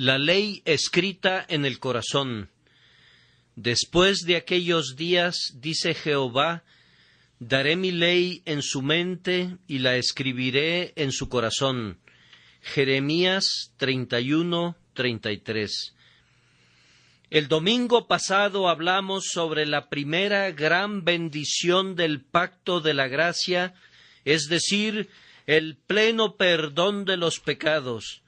La ley escrita en el corazón. Después de aquellos días, dice Jehová, daré mi ley en su mente y la escribiré en su corazón. Jeremías 31:33. El domingo pasado hablamos sobre la primera gran bendición del pacto de la gracia, es decir, el pleno perdón de los pecados.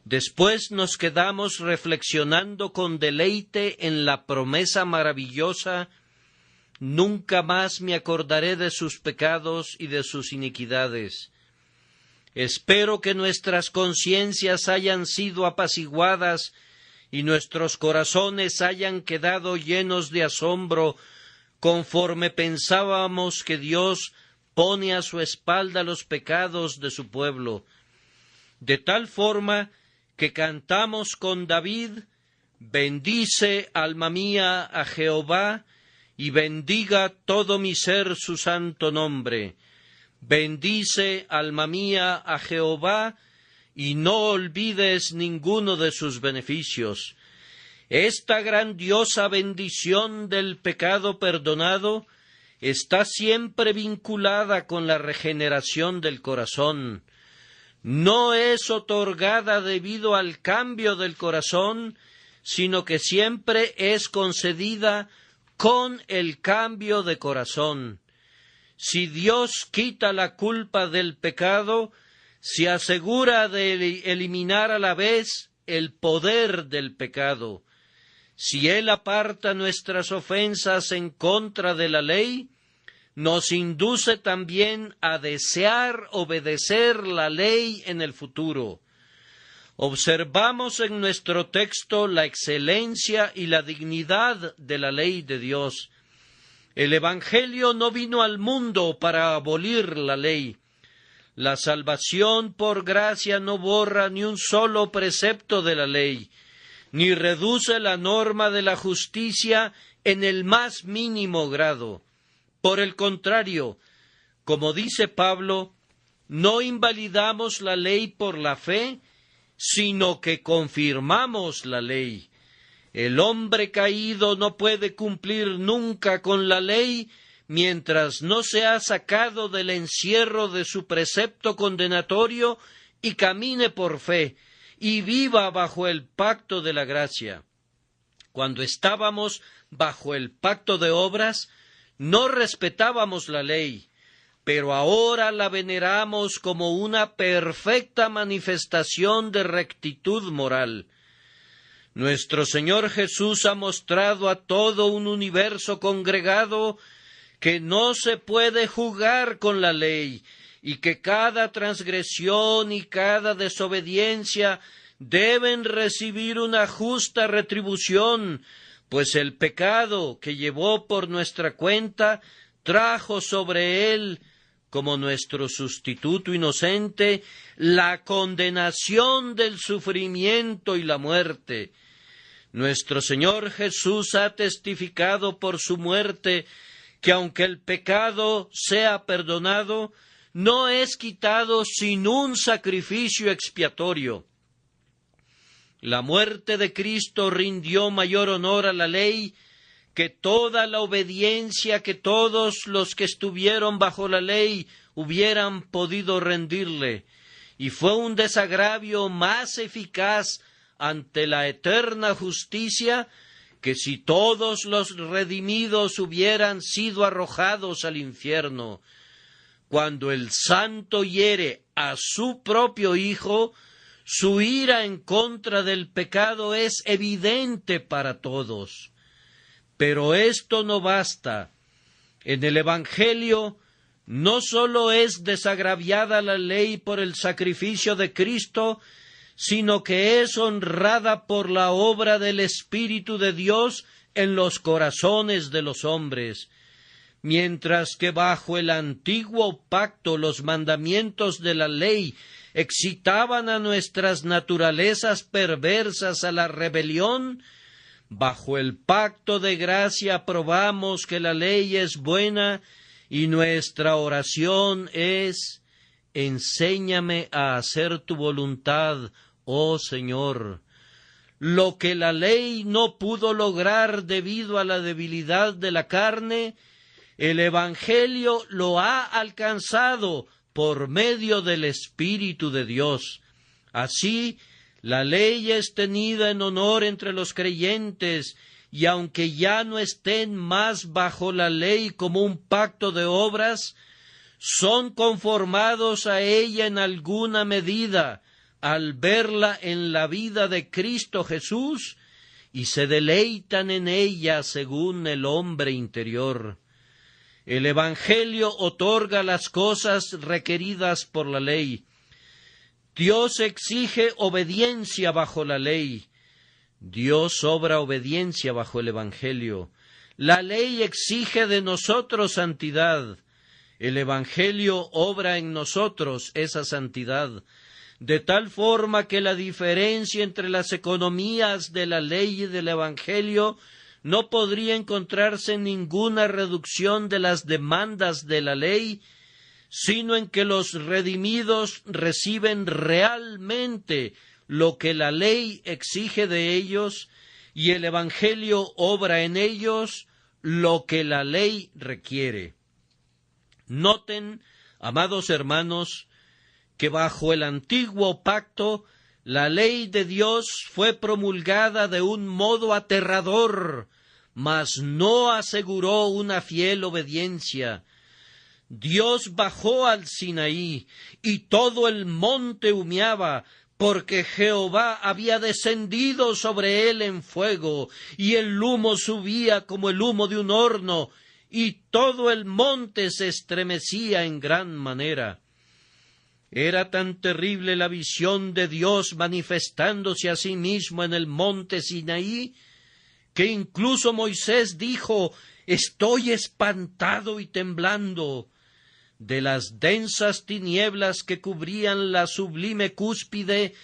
Después nos quedamos reflexionando con deleite en la promesa maravillosa: nunca más me acordaré de sus pecados y de sus iniquidades. Espero que nuestras conciencias hayan sido apaciguadas y nuestros corazones hayan quedado llenos de asombro conforme pensábamos que Dios pone a su espalda los pecados de su pueblo, de tal forma que cantamos con David: bendice, alma mía, a Jehová, y bendiga todo mi ser su santo nombre. Bendice, alma mía, a Jehová, y no olvides ninguno de sus beneficios. Esta grandiosa bendición del pecado perdonado está siempre vinculada con la regeneración del corazón. No es otorgada debido al cambio del corazón, sino que siempre es concedida con el cambio de corazón. Si Dios quita la culpa del pecado, se asegura de eliminar a la vez el poder del pecado. Si Él aparta nuestras ofensas en contra de la ley, nos induce también a desear obedecer la ley en el futuro. Observamos en nuestro texto la excelencia y la dignidad de la ley de Dios. El Evangelio no vino al mundo para abolir la ley. La salvación por gracia no borra ni un solo precepto de la ley, ni reduce la norma de la justicia en el más mínimo grado. Por el contrario, como dice Pablo, no invalidamos la ley por la fe, sino que confirmamos la ley. El hombre caído no puede cumplir nunca con la ley mientras no se ha sacado del encierro de su precepto condenatorio y camine por fe y viva bajo el pacto de la gracia. Cuando estábamos bajo el pacto de obras, no respetábamos la ley, pero ahora la veneramos como una perfecta manifestación de rectitud moral. Nuestro Señor Jesús ha mostrado a todo un universo congregado que no se puede jugar con la ley y que cada transgresión y cada desobediencia deben recibir una justa retribución, pues el pecado que llevó por nuestra cuenta trajo sobre él, como nuestro sustituto inocente, la condenación del sufrimiento y la muerte. Nuestro Señor Jesús ha testificado por su muerte que aunque el pecado sea perdonado, no es quitado sin un sacrificio expiatorio. La muerte de Cristo rindió mayor honor a la ley que toda la obediencia que todos los que estuvieron bajo la ley hubieran podido rendirle, y fue un desagravio más eficaz ante la eterna justicia que si todos los redimidos hubieran sido arrojados al infierno. Cuando el santo hiere a su propio Hijo, su ira en contra del pecado es evidente para todos. Pero esto no basta. En el Evangelio no sólo es desagraviada la ley por el sacrificio de Cristo, sino que es honrada por la obra del Espíritu de Dios en los corazones de los hombres. Mientras que bajo el antiguo pacto los mandamientos de la ley excitaban a nuestras naturalezas perversas a la rebelión, bajo el pacto de gracia probamos que la ley es buena y nuestra oración es: enséñame a hacer tu voluntad, oh Señor. lo que la ley no pudo lograr debido a la debilidad de la carne, el Evangelio lo ha alcanzado por medio del Espíritu de Dios. Así, la ley es tenida en honor entre los creyentes, y aunque ya no estén más bajo la ley como un pacto de obras, son conformados a ella en alguna medida, al verla en la vida de Cristo Jesús, y se deleitan en ella según el hombre interior. El Evangelio otorga las cosas requeridas por la ley. Dios exige obediencia bajo la ley. Dios obra obediencia bajo el Evangelio. La ley exige de nosotros santidad. El Evangelio obra en nosotros esa santidad, de tal forma que la diferencia entre las economías de la ley y del Evangelio no podría encontrarse en ninguna reducción de las demandas de la ley, sino en que los redimidos reciben realmente lo que la ley exige de ellos, y el Evangelio obra en ellos lo que la ley requiere. Noten, amados hermanos, que bajo el antiguo pacto la ley de Dios fue promulgada de un modo aterrador, mas no aseguró una fiel obediencia. Dios bajó al Sinaí, y todo el monte humeaba, porque Jehová había descendido sobre él en fuego, y el humo subía como el humo de un horno, y todo el monte se estremecía en gran manera. Era tan terrible la visión de Dios manifestándose a sí mismo en el monte Sinaí, que incluso Moisés dijo: «Estoy espantado y temblando». De las densas tinieblas que cubrían la sublime cúspide,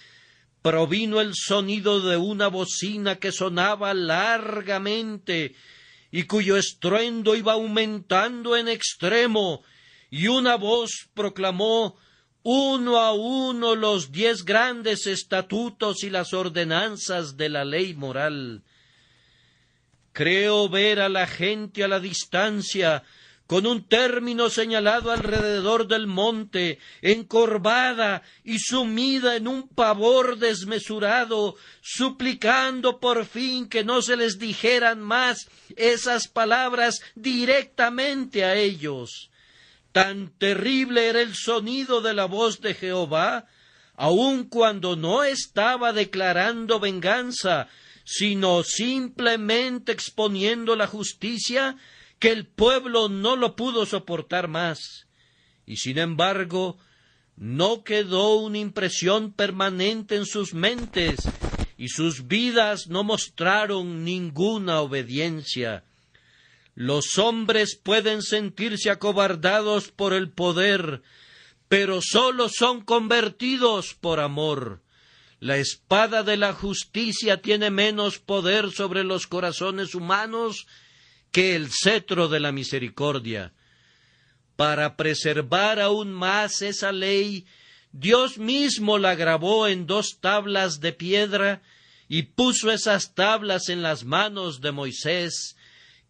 provino el sonido de una bocina que sonaba largamente, y cuyo estruendo iba aumentando en extremo, y una voz proclamó uno a uno los 10 grandes estatutos y las ordenanzas de la ley moral. Creo ver a la gente a la distancia, con un término señalado alrededor del monte, encorvada y sumida en un pavor desmesurado, suplicando por fin que no se les dijeran más esas palabras directamente a ellos. Tan terrible era el sonido de la voz de Jehová, aun cuando no estaba declarando venganza, sino simplemente exponiendo la justicia, que el pueblo no lo pudo soportar más. Y sin embargo, no quedó una impresión permanente en sus mentes, y sus vidas no mostraron ninguna obediencia. Los hombres pueden sentirse acobardados por el poder, pero sólo son convertidos por amor. La espada de la justicia tiene menos poder sobre los corazones humanos que el cetro de la misericordia. Para preservar aún más esa ley, Dios mismo la grabó en 2 tablas de piedra y puso esas tablas en las manos de Moisés.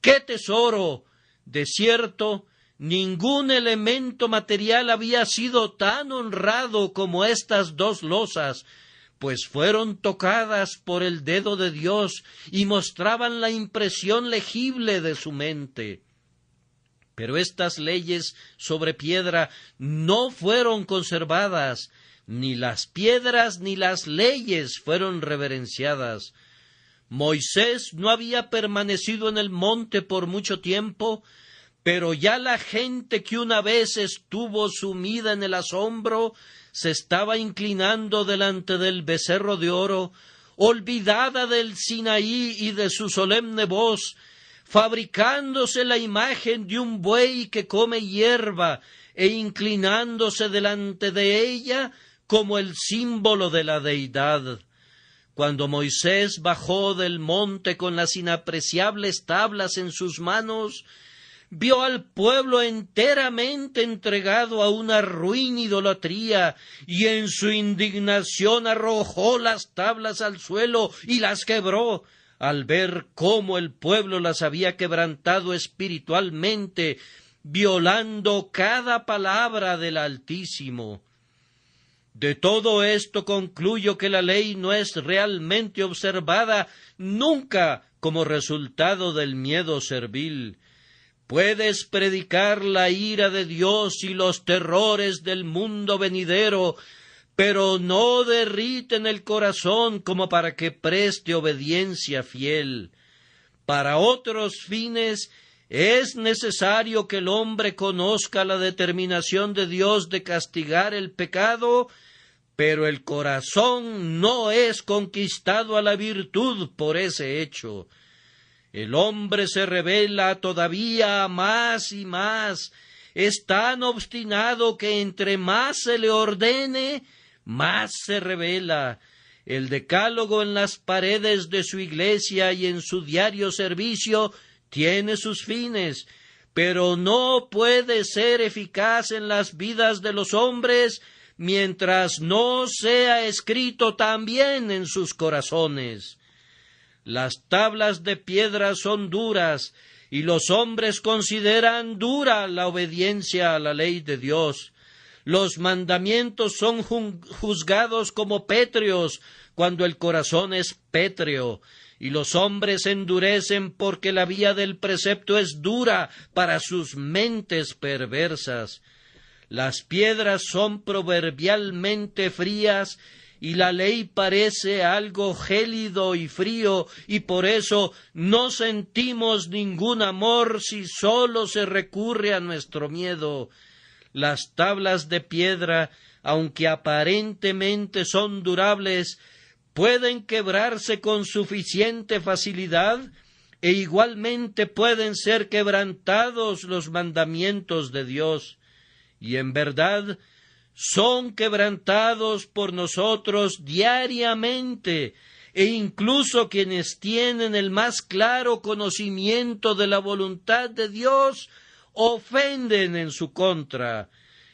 ¡Qué tesoro! De cierto, ningún elemento material había sido tan honrado como estas 2 losas, pues fueron tocadas por el dedo de Dios y mostraban la impresión legible de su mente. Pero estas leyes sobre piedra no fueron conservadas, ni las piedras ni las leyes fueron reverenciadas. Moisés no había permanecido en el monte por mucho tiempo, pero ya la gente que una vez estuvo sumida en el asombro se estaba inclinando delante del becerro de oro, olvidada del Sinaí y de su solemne voz, fabricándose la imagen de un buey que come hierba e inclinándose delante de ella como el símbolo de la deidad. Cuando Moisés bajó del monte con las inapreciables tablas en sus manos, vio al pueblo enteramente entregado a una ruin idolatría, y en su indignación arrojó las tablas al suelo y las quebró, al ver cómo el pueblo las había quebrantado espiritualmente, violando cada palabra del Altísimo. De todo esto concluyo que la ley no es realmente observada nunca como resultado del miedo servil. Puedes predicar la ira de Dios y los terrores del mundo venidero, pero no derriten el corazón como para que preste obediencia fiel. Para otros fines es necesario que el hombre conozca la determinación de Dios de castigar el pecado, pero el corazón no es conquistado a la virtud por ese hecho. El hombre se revela todavía más y más, es tan obstinado que entre más se le ordene, más se revela. El decálogo en las paredes de su iglesia y en su diario servicio tiene sus fines, pero no puede ser eficaz en las vidas de los hombres mientras no sea escrito también en sus corazones. Las tablas de piedra son duras, y los hombres consideran dura la obediencia a la ley de Dios. Los mandamientos son juzgados como pétreos, cuando el corazón es pétreo, y los hombres endurecen porque la vía del precepto es dura para sus mentes perversas. Las piedras son proverbialmente frías, y la ley parece algo gélido y frío, y por eso no sentimos ningún amor si sólo se recurre a nuestro miedo. Las tablas de piedra, aunque aparentemente son durables, pueden quebrarse con suficiente facilidad, e igualmente pueden ser quebrantados los mandamientos de Dios. Y en verdad son quebrantados por nosotros diariamente, e incluso quienes tienen el más claro conocimiento de la voluntad de Dios ofenden en su contra.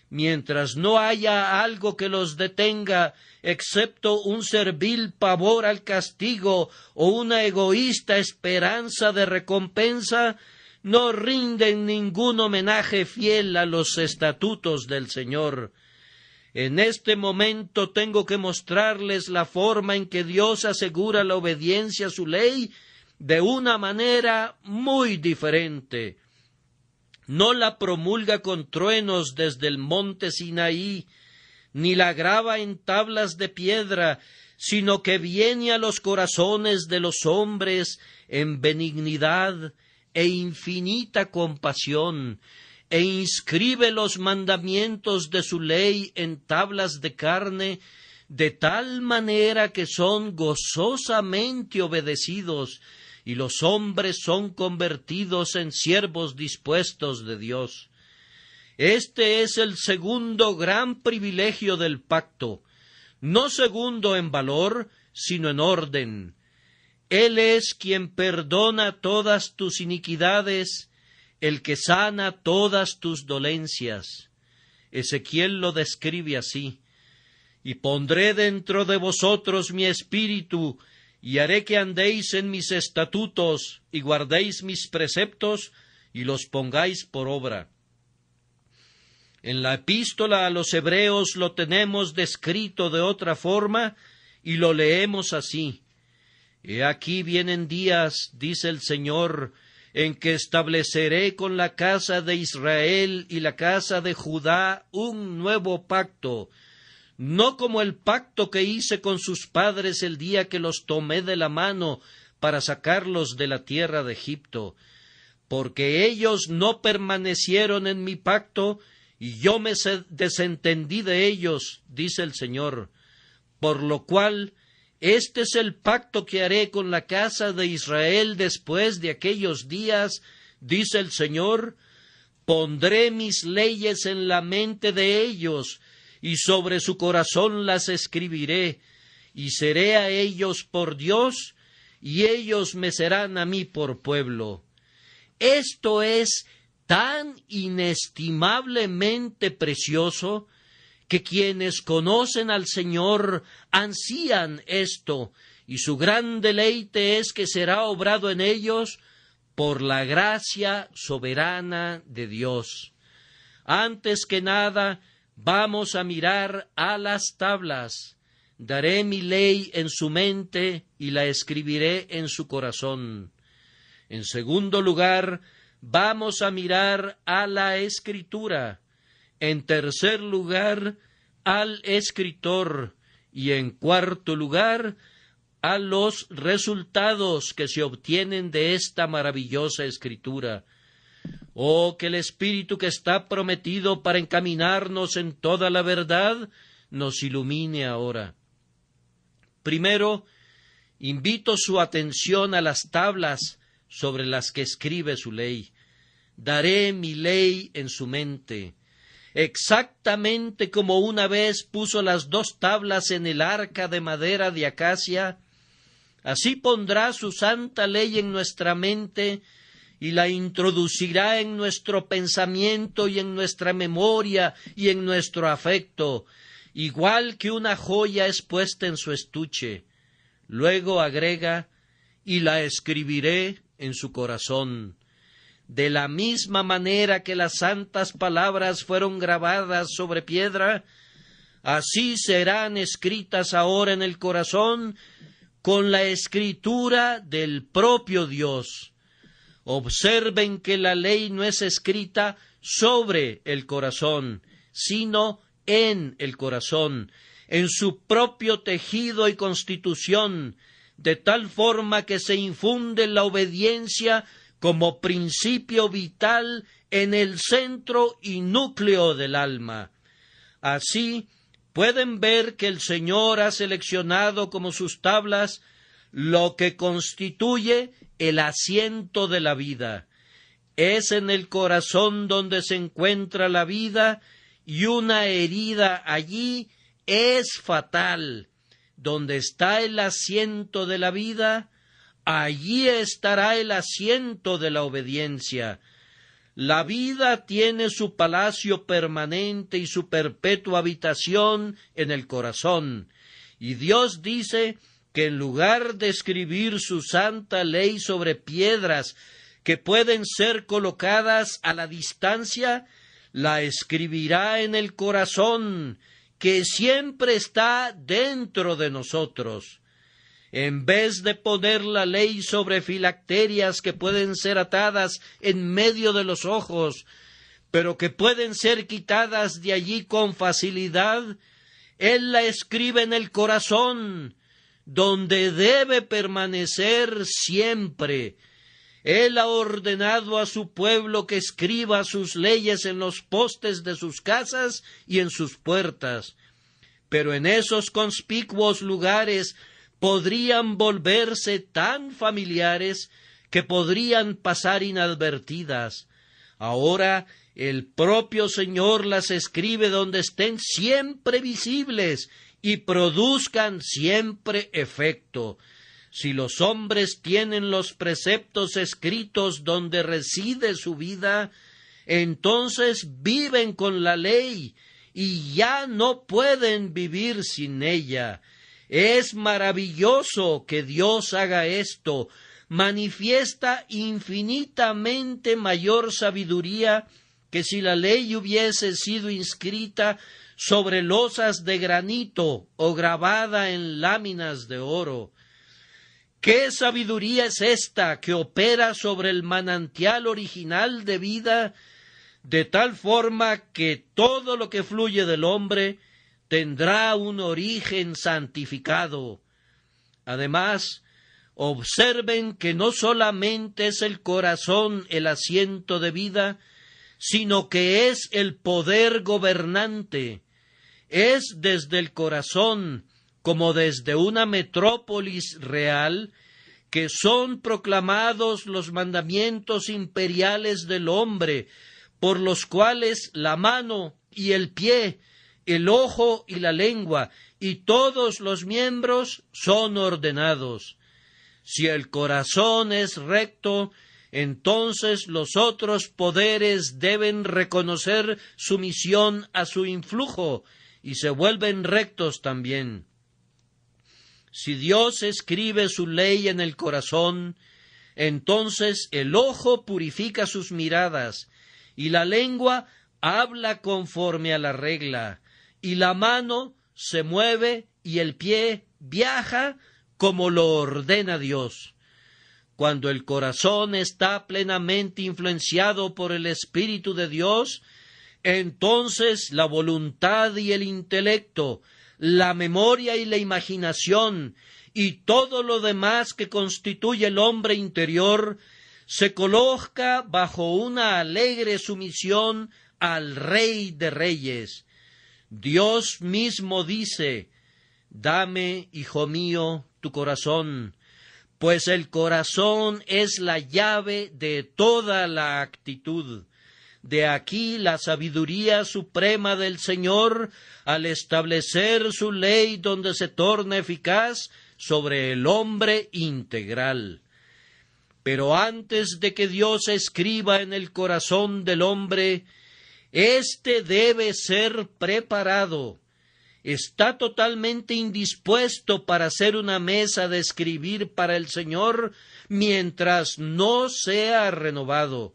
Mientras no haya algo que los detenga, excepto un servil pavor al castigo o una egoísta esperanza de recompensa, no rinden ningún homenaje fiel a los estatutos del Señor. En este momento tengo que mostrarles la forma en que Dios asegura la obediencia a su ley de una manera muy diferente. No la promulga con truenos desde el monte Sinaí, ni la graba en tablas de piedra, sino que viene a los corazones de los hombres en benignidad e infinita compasión, e inscribe los mandamientos de su ley en tablas de carne, de tal manera que son gozosamente obedecidos, y los hombres son convertidos en siervos dispuestos de Dios. Este es el segundo gran privilegio del pacto, no segundo en valor, sino en orden. Él es quien perdona todas tus iniquidades, el que sana todas tus dolencias. Ezequiel lo describe así: y pondré dentro de vosotros mi espíritu, y haré que andéis en mis estatutos, y guardéis mis preceptos, y los pongáis por obra. En la epístola a los Hebreos lo tenemos descrito de otra forma, y lo leemos así: He aquí vienen días, dice el Señor, en que estableceré con la casa de Israel y la casa de Judá un nuevo pacto, no como el pacto que hice con sus padres el día que los tomé de la mano para sacarlos de la tierra de Egipto, porque ellos no permanecieron en mi pacto, y yo me desentendí de ellos, dice el Señor. Por lo cual, este es el pacto que haré con la casa de Israel después de aquellos días, dice el Señor: pondré mis leyes en la mente de ellos, y sobre su corazón las escribiré, y seré a ellos por Dios, y ellos me serán a mí por pueblo. Esto es tan inestimablemente precioso, que quienes conocen al Señor ansían esto, y su gran deleite es que será obrado en ellos por la gracia soberana de Dios. Antes que nada, vamos a mirar a las tablas. Daré mi ley en su mente y la escribiré en su corazón. En segundo lugar, vamos a mirar a la Escritura. En tercer lugar, al escritor. Y en cuarto lugar, a los resultados que se obtienen de esta maravillosa Escritura. Oh, que el Espíritu que está prometido para encaminarnos en toda la verdad nos ilumine ahora. Primero, invito su atención a las tablas sobre las que escribe su ley. Daré mi ley en su mente. Exactamente como una vez puso las 2 tablas en el arca de madera de acacia, así pondrá su santa ley en nuestra mente y la introducirá en nuestro pensamiento y en nuestra memoria y en nuestro afecto, igual que una joya es puesta en su estuche. Luego agrega, y la escribiré en su corazón. De la misma manera que las santas palabras fueron grabadas sobre piedra, así serán escritas ahora en el corazón con la escritura del propio Dios. Observen que la ley no es escrita sobre el corazón, sino en el corazón, en su propio tejido y constitución, de tal forma que se infunde la obediencia como principio vital en el centro y núcleo del alma. Así, pueden ver que el Señor ha seleccionado como sus tablas lo que constituye el asiento de la vida. Es en el corazón donde se encuentra la vida, y una herida allí es fatal. Donde está el asiento de la vida, allí estará el asiento de la obediencia. La vida tiene su palacio permanente y su perpetua habitación en el corazón, y Dios dice que en lugar de escribir su santa ley sobre piedras que pueden ser colocadas a la distancia, la escribirá en el corazón, que siempre está dentro de nosotros. En vez de poner la ley sobre filacterias que pueden ser atadas en medio de los ojos, pero que pueden ser quitadas de allí con facilidad, Él la escribe en el corazón, donde debe permanecer siempre. Él ha ordenado a su pueblo que escriba sus leyes en los postes de sus casas y en sus puertas, pero en esos conspicuos lugares podrían volverse tan familiares que podrían pasar inadvertidas. Ahora el propio Señor las escribe donde estén siempre visibles y produzcan siempre efecto. Si los hombres tienen los preceptos escritos donde reside su vida, entonces viven con la ley y ya no pueden vivir sin ella. Es maravilloso que Dios haga esto. Manifiesta infinitamente mayor sabiduría que si la ley hubiese sido inscrita sobre losas de granito o grabada en láminas de oro. ¿Qué sabiduría es esta que opera sobre el manantial original de vida, de tal forma que todo lo que fluye del hombre tendrá un origen santificado? Además, observen que no solamente es el corazón el asiento de vida, sino que es el poder gobernante. Es desde el corazón, como desde una metrópolis real, que son proclamados los mandamientos imperiales del hombre, por los cuales la mano y el pie, el ojo y la lengua, y todos los miembros son ordenados. Si el corazón es recto, entonces los otros poderes deben reconocer sumisión a su influjo y se vuelven rectos también. Si Dios escribe su ley en el corazón, entonces el ojo purifica sus miradas, y la lengua habla conforme a la regla, y la mano se mueve y el pie viaja como lo ordena Dios. Cuando el corazón está plenamente influenciado por el Espíritu de Dios, entonces la voluntad y el intelecto, la memoria y la imaginación, y todo lo demás que constituye el hombre interior, se coloca bajo una alegre sumisión al Rey de Reyes. Dios mismo dice: «Dame, hijo mío, tu corazón, pues el corazón es la llave de toda la actitud». De aquí la sabiduría suprema del Señor al establecer su ley donde se torna eficaz sobre el hombre integral. Pero antes de que Dios escriba en el corazón del hombre, éste debe ser preparado. Está totalmente indispuesto para hacer una mesa de escribir para el Señor mientras no sea renovado.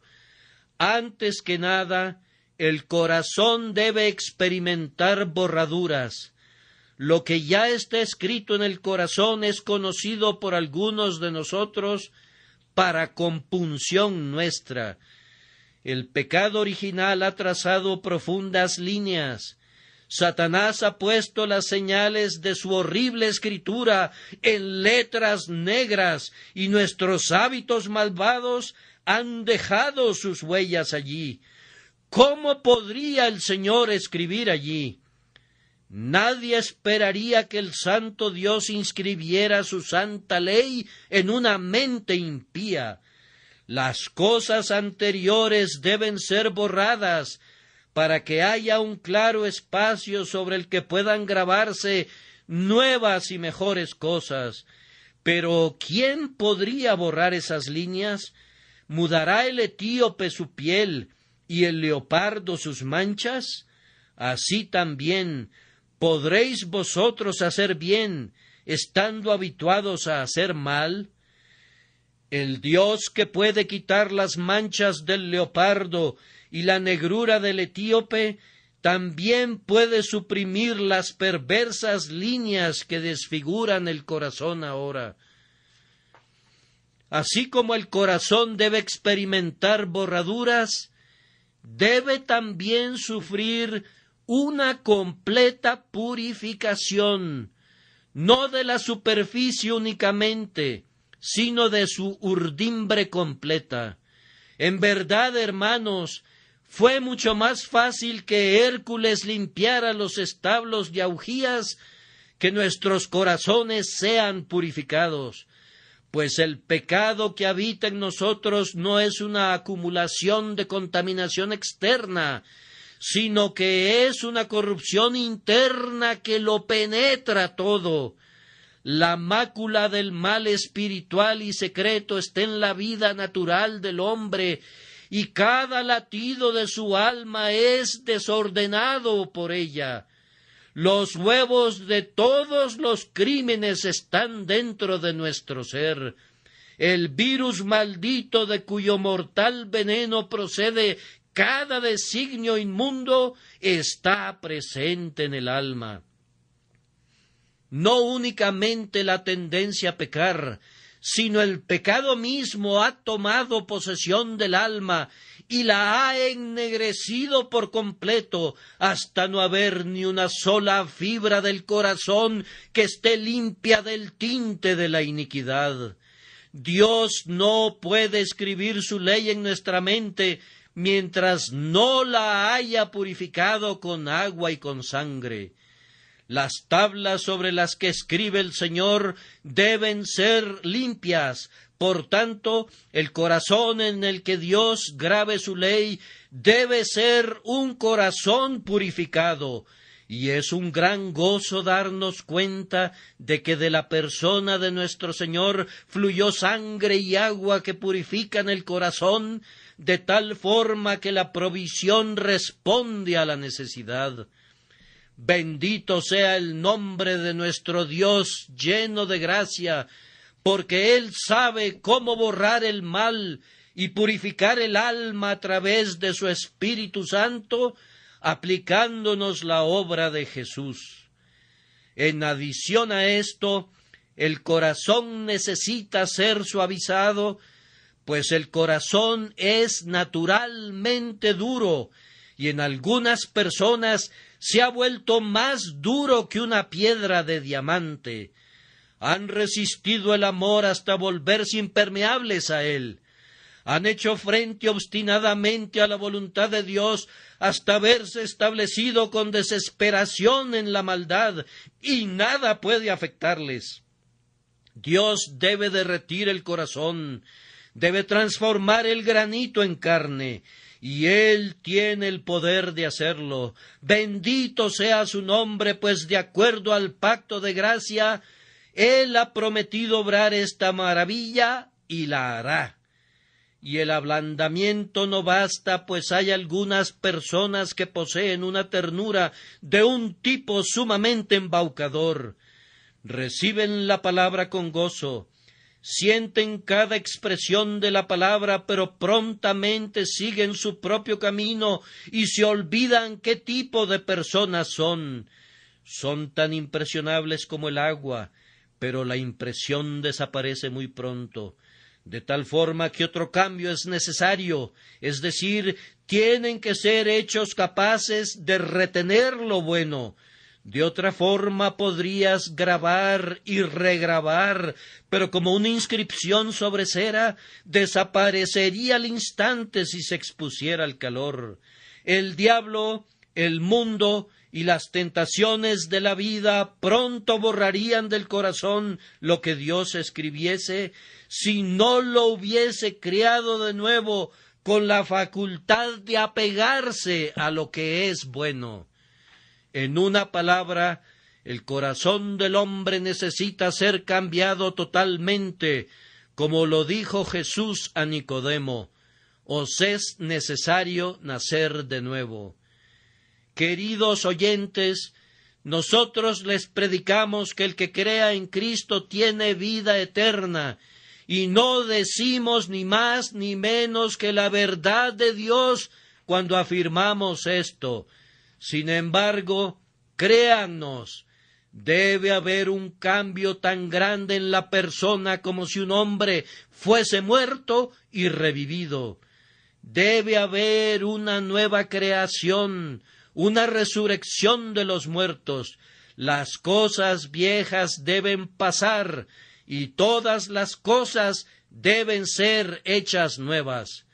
Antes que nada, el corazón debe experimentar borraduras. Lo que ya está escrito en el corazón es conocido por algunos de nosotros para compunción nuestra. El pecado original ha trazado profundas líneas. Satanás ha puesto las señales de su horrible escritura en letras negras, y nuestros hábitos malvados han dejado sus huellas allí. ¿Cómo podría el Señor escribir allí? Nadie esperaría que el santo Dios inscribiera su santa ley en una mente impía. Las cosas anteriores deben ser borradas para que haya un claro espacio sobre el que puedan grabarse nuevas y mejores cosas. Pero ¿quién podría borrar esas líneas? ¿Mudará el etíope su piel y el leopardo sus manchas? Así también ¿podréis vosotros hacer bien, estando habituados a hacer mal? El Dios que puede quitar las manchas del leopardo y la negrura del etíope, también puede suprimir las perversas líneas que desfiguran el corazón ahora. Así como el corazón debe experimentar borraduras, debe también sufrir una completa purificación, no de la superficie únicamente, sino de su urdimbre completa. En verdad, hermanos, fue mucho más fácil que Hércules limpiara los establos de Augías que nuestros corazones sean purificados, pues el pecado que habita en nosotros no es una acumulación de contaminación externa, sino que es una corrupción interna que lo penetra todo. La mácula del mal espiritual y secreto está en la vida natural del hombre, y cada latido de su alma es desordenado por ella. Los huevos de todos los crímenes están dentro de nuestro ser. El virus maldito de cuyo mortal veneno procede cada designio inmundo está presente en el alma. No únicamente la tendencia a pecar, sino el pecado mismo ha tomado posesión del alma y la ha ennegrecido por completo, hasta no haber ni una sola fibra del corazón que esté limpia del tinte de la iniquidad. Dios no puede escribir su ley en nuestra mente mientras no la haya purificado con agua y con sangre. Las tablas sobre las que escribe el Señor deben ser limpias. Por tanto, el corazón en el que Dios grabe su ley debe ser un corazón purificado. Y es un gran gozo darnos cuenta de que de la persona de nuestro Señor fluyó sangre y agua que purifican el corazón, de tal forma que la provisión responde a la necesidad. Bendito sea el nombre de nuestro Dios lleno de gracia, porque Él sabe cómo borrar el mal y purificar el alma a través de su Espíritu Santo, aplicándonos la obra de Jesús. En adición a esto, el corazón necesita ser suavizado, pues el corazón es naturalmente duro, y en algunas personas se ha vuelto más duro que una piedra de diamante. Han resistido el amor hasta volverse impermeables a él. Han hecho frente obstinadamente a la voluntad de Dios hasta verse establecido con desesperación en la maldad, y nada puede afectarles. Dios debe derretir el corazón, debe transformar el granito en carne, y Él tiene el poder de hacerlo. Bendito sea su nombre, pues de acuerdo al pacto de gracia, Él ha prometido obrar esta maravilla y la hará. Y el ablandamiento no basta, pues hay algunas personas que poseen una ternura de un tipo sumamente embaucador. Reciben la palabra con gozo, sienten cada expresión de la palabra, pero prontamente siguen su propio camino y se olvidan qué tipo de personas son. Son tan impresionables como el agua, pero la impresión desaparece muy pronto. De tal forma que otro cambio es necesario, es decir, tienen que ser hechos capaces de retener lo bueno. De otra forma podrías grabar y regrabar, pero como una inscripción sobre cera, desaparecería al instante si se expusiera al calor. El diablo, el mundo y las tentaciones de la vida pronto borrarían del corazón lo que Dios escribiese, si no lo hubiese creado de nuevo con la facultad de apegarse a lo que es bueno. En una palabra, el corazón del hombre necesita ser cambiado totalmente, como lo dijo Jesús a Nicodemo: os es necesario nacer de nuevo. Queridos oyentes, nosotros les predicamos que el que crea en Cristo tiene vida eterna, y no decimos ni más ni menos que la verdad de Dios cuando afirmamos esto. Sin embargo, créannos, debe haber un cambio tan grande en la persona como si un hombre fuese muerto y revivido. Debe haber una nueva creación, una resurrección de los muertos. Las cosas viejas deben pasar y todas las cosas deben ser hechas nuevas.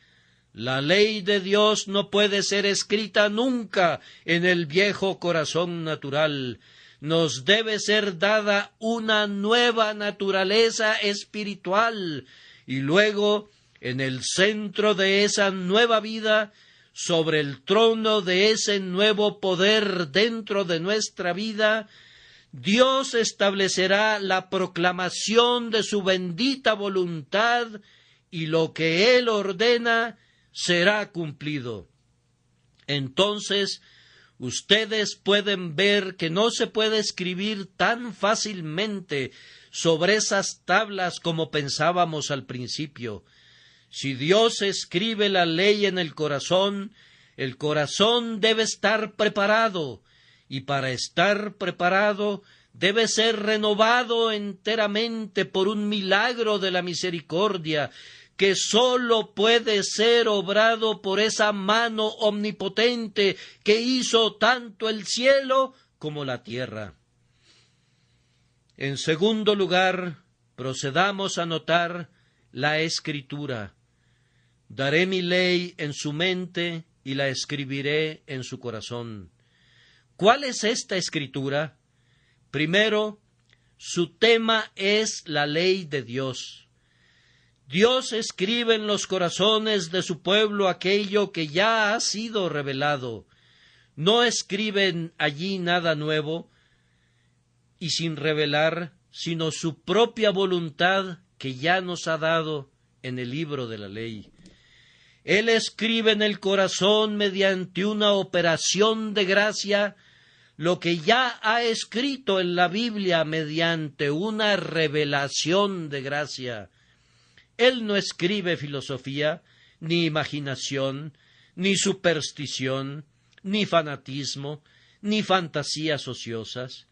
La ley de Dios no puede ser escrita nunca en el viejo corazón natural. Nos debe ser dada una nueva naturaleza espiritual, y luego, en el centro de esa nueva vida, sobre el trono de ese nuevo poder dentro de nuestra vida, Dios establecerá la proclamación de su bendita voluntad, y lo que Él ordena será cumplido. Entonces, ustedes pueden ver que no se puede escribir tan fácilmente sobre esas tablas como pensábamos al principio. Si Dios escribe la ley en el corazón debe estar preparado, y para estar preparado debe ser renovado enteramente por un milagro de la misericordia, que sólo puede ser obrado por esa mano omnipotente que hizo tanto el cielo como la tierra. En segundo lugar, procedamos a notar la Escritura. Daré mi ley en su mente y la escribiré en su corazón. ¿Cuál es esta Escritura? Primero, su tema es la ley de Dios. Dios escribe en los corazones de su pueblo aquello que ya ha sido revelado. No escriben allí nada nuevo y sin revelar, sino su propia voluntad que ya nos ha dado en el libro de la ley. Él escribe en el corazón mediante una operación de gracia lo que ya ha escrito en la Biblia mediante una revelación de gracia. Él no escribe filosofía, ni imaginación, ni superstición, ni fanatismo, ni fantasías ociosas.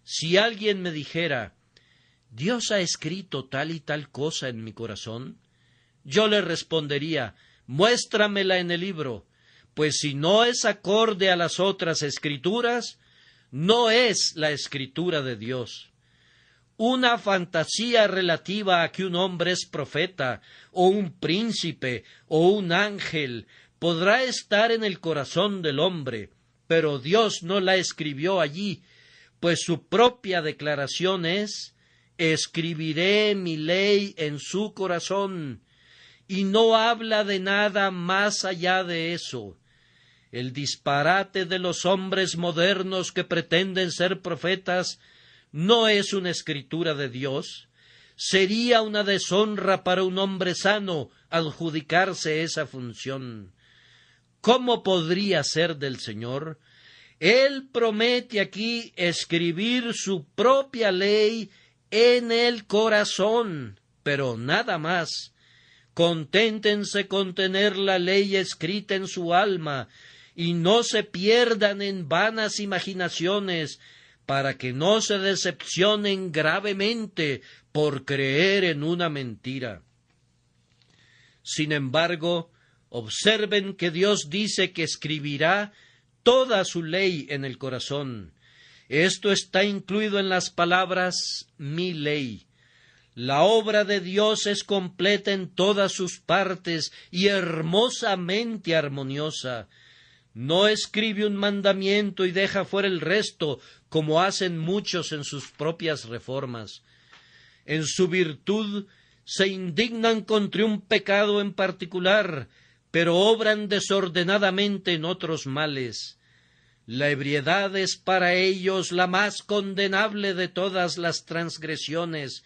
Si alguien me dijera, Dios ha escrito tal y tal cosa en mi corazón, yo le respondería, muéstramela en el libro, pues si no es acorde a las otras escrituras, no es la escritura de Dios. Una fantasía relativa a que un hombre es profeta, o un príncipe, o un ángel, podrá estar en el corazón del hombre, pero Dios no la escribió allí, pues su propia declaración es, escribiré mi ley en su corazón, y no habla de nada más allá de eso. El disparate de los hombres modernos que pretenden ser profetas no es una escritura de Dios. Sería una deshonra para un hombre sano adjudicarse esa función. ¿Cómo podría ser del Señor? Él promete aquí escribir su propia ley en el corazón, pero nada más. Conténtense con tener la ley escrita en su alma, y no se pierdan en vanas imaginaciones, para que no se decepcionen gravemente por creer en una mentira. Sin embargo, observen que Dios dice que escribirá toda su ley en el corazón. Esto está incluido en las palabras mi ley. La obra de Dios es completa en todas sus partes y hermosamente armoniosa. No escribe un mandamiento y deja fuera el resto, como hacen muchos en sus propias reformas. En su virtud se indignan contra un pecado en particular, pero obran desordenadamente en otros males. La ebriedad es para ellos la más condenable de todas las transgresiones,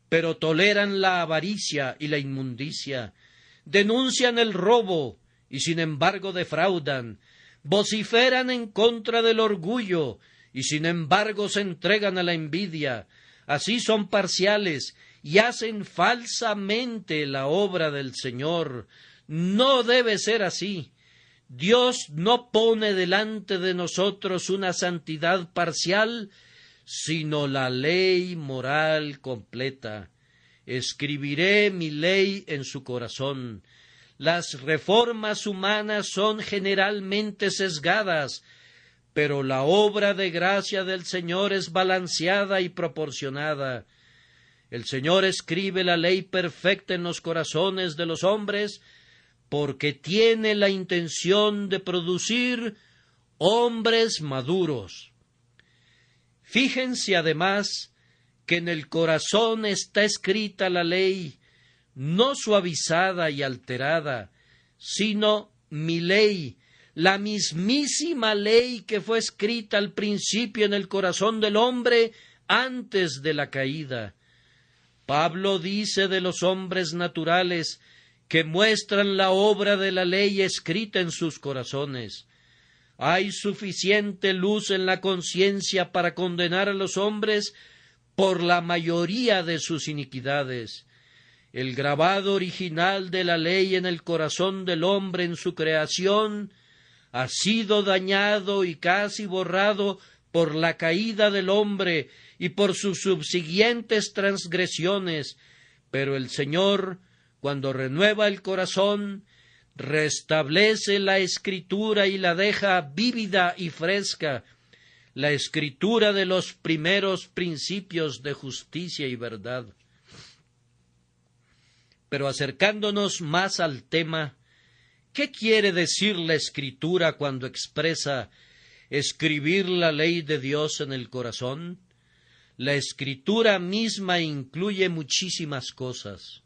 pero toleran la avaricia y la inmundicia, denuncian el robo, y sin embargo defraudan, vociferan en contra del orgullo, y sin embargo se entregan a la envidia. Así son parciales, y hacen falsamente la obra del Señor. No debe ser así. Dios no pone delante de nosotros una santidad parcial, sino la ley moral completa. Escribiré mi ley en su corazón. Las reformas humanas son generalmente sesgadas, pero la obra de gracia del Señor es balanceada y proporcionada. El Señor escribe la ley perfecta en los corazones de los hombres, porque tiene la intención de producir hombres maduros. Fíjense además que en el corazón está escrita la ley, no suavizada y alterada, sino mi ley, la mismísima ley que fue escrita al principio en el corazón del hombre antes de la caída. Pablo dice de los hombres naturales que muestran la obra de la ley escrita en sus corazones. Hay suficiente luz en la conciencia para condenar a los hombres por la mayoría de sus iniquidades. El grabado original de la ley en el corazón del hombre en su creación ha sido dañado y casi borrado por la caída del hombre y por sus subsiguientes transgresiones, pero el Señor, cuando renueva el corazón, restablece la escritura y la deja vívida y fresca, la escritura de los primeros principios de justicia y verdad. Pero acercándonos más al tema, ¿qué quiere decir la escritura cuando expresa escribir la ley de Dios en el corazón? La escritura misma incluye muchísimas cosas.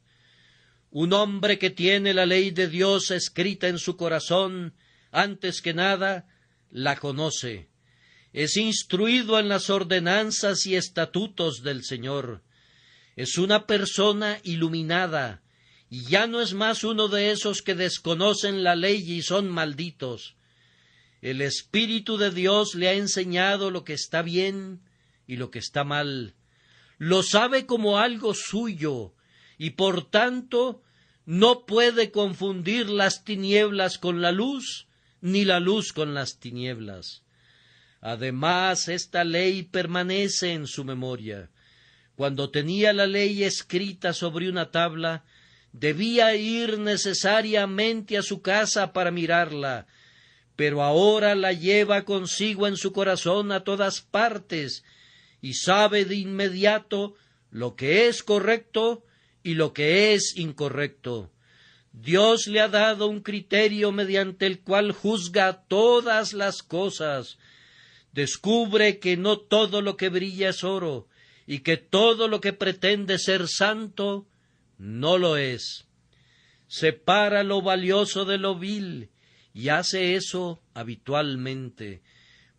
Un hombre que tiene la ley de Dios escrita en su corazón, antes que nada, la conoce, es instruido en las ordenanzas y estatutos del Señor, es una persona iluminada, y ya no es más uno de esos que desconocen la ley y son malditos. El Espíritu de Dios le ha enseñado lo que está bien y lo que está mal. Lo sabe como algo suyo, y por tanto no puede confundir las tinieblas con la luz, ni la luz con las tinieblas. Además, esta ley permanece en su memoria. Cuando tenía la ley escrita sobre una tabla, debía ir necesariamente a su casa para mirarla, pero ahora la lleva consigo en su corazón a todas partes, y sabe de inmediato lo que es correcto y lo que es incorrecto. Dios le ha dado un criterio mediante el cual juzga todas las cosas. Descubre que no todo lo que brilla es oro, y que todo lo que pretende ser santo no lo es. Separa lo valioso de lo vil, y hace eso habitualmente,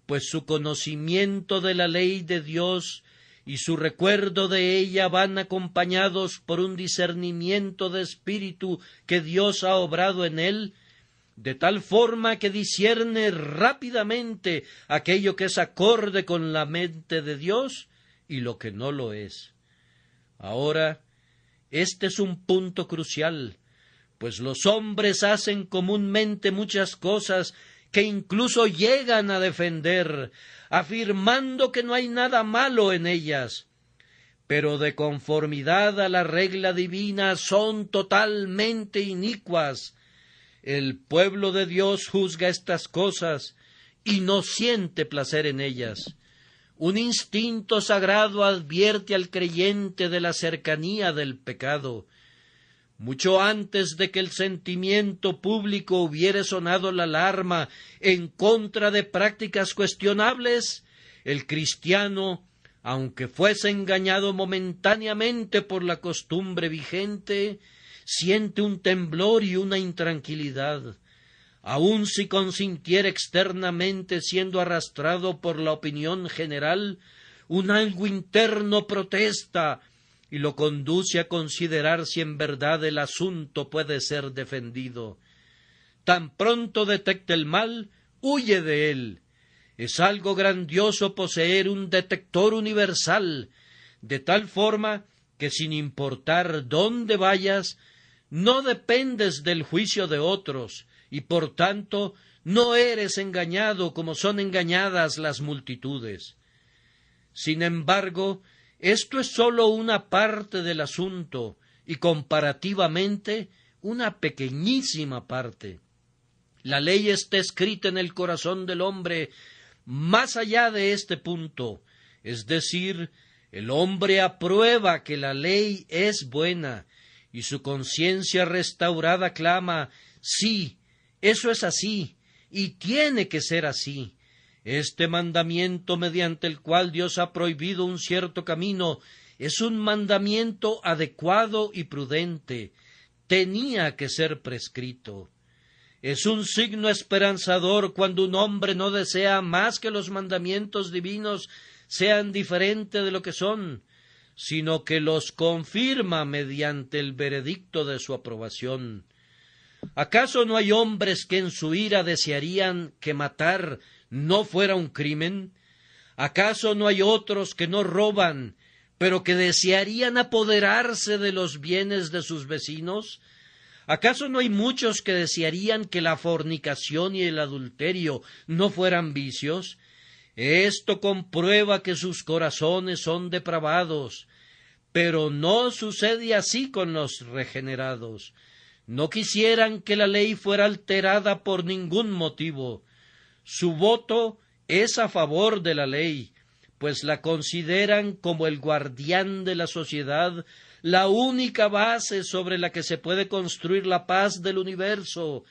pues su conocimiento de la ley de Dios y su recuerdo de ella van acompañados por un discernimiento de espíritu que Dios ha obrado en él, de tal forma que discierne rápidamente aquello que es acorde con la mente de Dios y lo que no lo es. Ahora, este es un punto crucial, pues los hombres hacen comúnmente muchas cosas que incluso llegan a defender, afirmando que no hay nada malo en ellas, pero de conformidad a la regla divina son totalmente inicuas. El pueblo de Dios juzga estas cosas y no siente placer en ellas. Un instinto sagrado advierte al creyente de la cercanía del pecado. Mucho antes de que el sentimiento público hubiere sonado la alarma en contra de prácticas cuestionables, el cristiano, aunque fuese engañado momentáneamente por la costumbre vigente, siente un temblor y una intranquilidad. Aun si consintiera externamente siendo arrastrado por la opinión general, un algo interno protesta y lo conduce a considerar si en verdad el asunto puede ser defendido. Tan pronto detecta el mal, huye de él. Es algo grandioso poseer un detector universal, de tal forma que sin importar dónde vayas, no dependes del juicio de otros, y por tanto no eres engañado como son engañadas las multitudes. Sin embargo, esto es sólo una parte del asunto, y comparativamente una pequeñísima parte. La ley está escrita en el corazón del hombre más allá de este punto, es decir, el hombre aprueba que la ley es buena, y su conciencia restaurada clama, sí, eso es así, y tiene que ser así. Este mandamiento mediante el cual Dios ha prohibido un cierto camino es un mandamiento adecuado y prudente. Tenía que ser prescrito. Es un signo esperanzador cuando un hombre no desea más que los mandamientos divinos sean diferentes de lo que son, sino que los confirma mediante el veredicto de su aprobación. ¿Acaso no hay hombres que en su ira desearían que matar no fuera un crimen? ¿Acaso no hay otros que no roban, pero que desearían apoderarse de los bienes de sus vecinos? ¿Acaso no hay muchos que desearían que la fornicación y el adulterio no fueran vicios? Esto comprueba que sus corazones son depravados, pero no sucede así con los regenerados. No quisieran que la ley fuera alterada por ningún motivo. Su voto es a favor de la ley, pues la consideran como el guardián de la sociedad, la única base sobre la que se puede construir la paz del universo,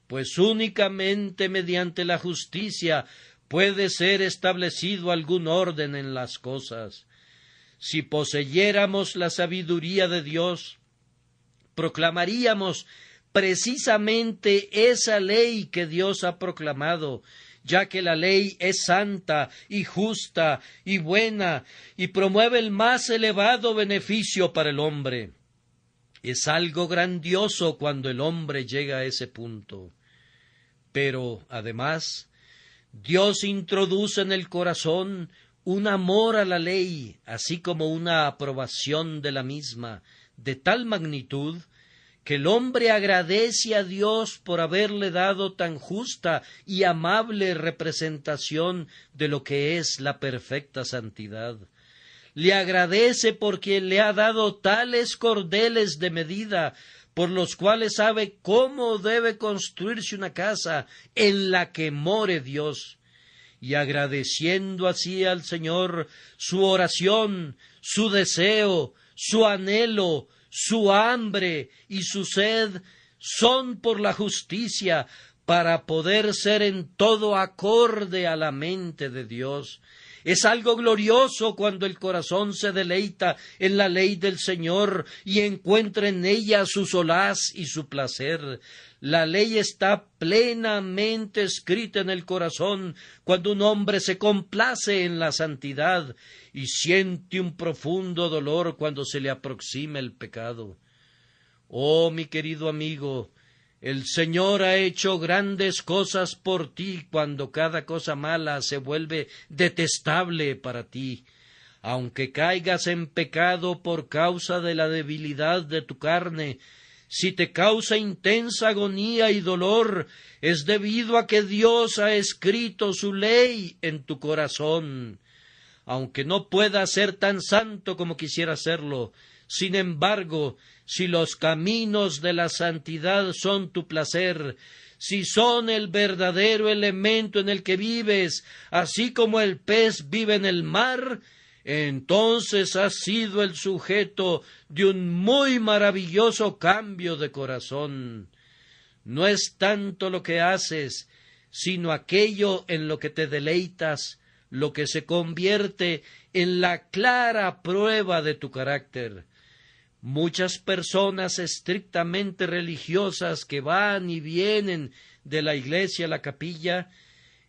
pues únicamente mediante la justicia puede ser establecido algún orden en las cosas. Si poseyéramos la sabiduría de Dios, proclamaríamos precisamente esa ley que Dios ha proclamado, ya que la ley es santa y justa y buena y promueve el más elevado beneficio para el hombre. Es algo grandioso cuando el hombre llega a ese punto. Pero, además, Dios introduce en el corazón un amor a la ley, así como una aprobación de la misma, de tal magnitud que el hombre agradece a Dios por haberle dado tan justa y amable representación de lo que es la perfecta santidad. Le agradece porque le ha dado tales cordeles de medida, por los cuales sabe cómo debe construirse una casa en la que more Dios. Y agradeciendo así al Señor, su oración, su deseo, su anhelo, su hambre y su sed son por la justicia, para poder ser en todo acorde a la mente de Dios. Es algo glorioso cuando el corazón se deleita en la ley del Señor y encuentra en ella su solaz y su placer. La ley está plenamente escrita en el corazón cuando un hombre se complace en la santidad y siente un profundo dolor cuando se le aproxima el pecado. Oh, mi querido amigo, el Señor ha hecho grandes cosas por ti cuando cada cosa mala se vuelve detestable para ti. Aunque caigas en pecado por causa de la debilidad de tu carne, si te causa intensa agonía y dolor, es debido a que Dios ha escrito su ley en tu corazón. Aunque no puedas ser tan santo como quisiera serlo, sin embargo, si los caminos de la santidad son tu placer, si son el verdadero elemento en el que vives, así como el pez vive en el mar, entonces has sido el sujeto de un muy maravilloso cambio de corazón. No es tanto lo que haces, sino aquello en lo que te deleitas, lo que se convierte en la clara prueba de tu carácter. Muchas personas estrictamente religiosas que van y vienen de la iglesia a la capilla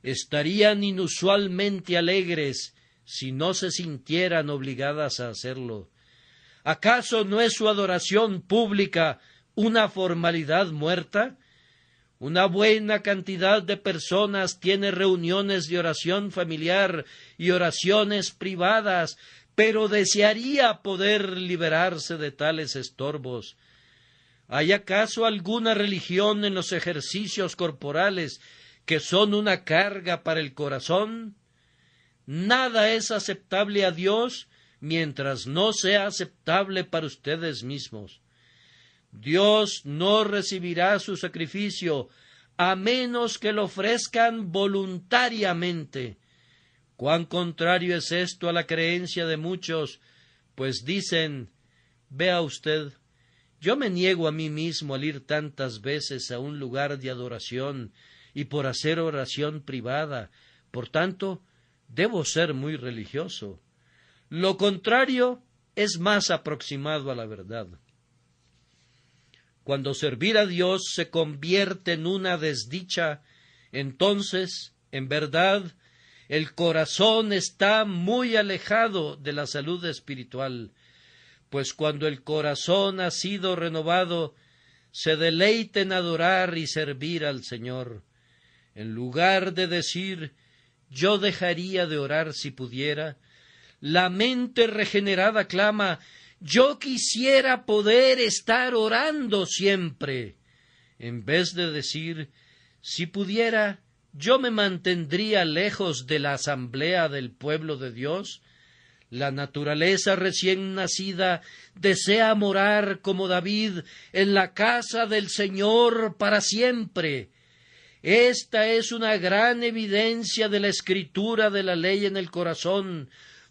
estarían inusualmente alegres si no se sintieran obligadas a hacerlo. ¿Acaso no es su adoración pública una formalidad muerta? Una buena cantidad de personas tiene reuniones de oración familiar y oraciones privadas, pero desearía poder liberarse de tales estorbos. ¿Hay acaso alguna religión en los ejercicios corporales que son una carga para el corazón? Nada es aceptable a Dios mientras no sea aceptable para ustedes mismos. Dios no recibirá su sacrificio a menos que lo ofrezcan voluntariamente. Cuán contrario es esto a la creencia de muchos, pues dicen: vea usted, yo me niego a mí mismo al ir tantas veces a un lugar de adoración y por hacer oración privada, por tanto, debo ser muy religioso. Lo contrario es más aproximado a la verdad. Cuando servir a Dios se convierte en una desdicha, entonces, en verdad, el corazón está muy alejado de la salud espiritual, pues cuando el corazón ha sido renovado, se deleita en adorar y servir al Señor. En lugar de decir: yo dejaría de orar si pudiera, la mente regenerada clama: yo quisiera poder estar orando siempre. En vez de decir: si pudiera, yo me mantendría lejos de la asamblea del pueblo de Dios, la naturaleza recién nacida desea morar como David en la casa del Señor para siempre. Esta es una gran evidencia de la escritura de la ley en el corazón,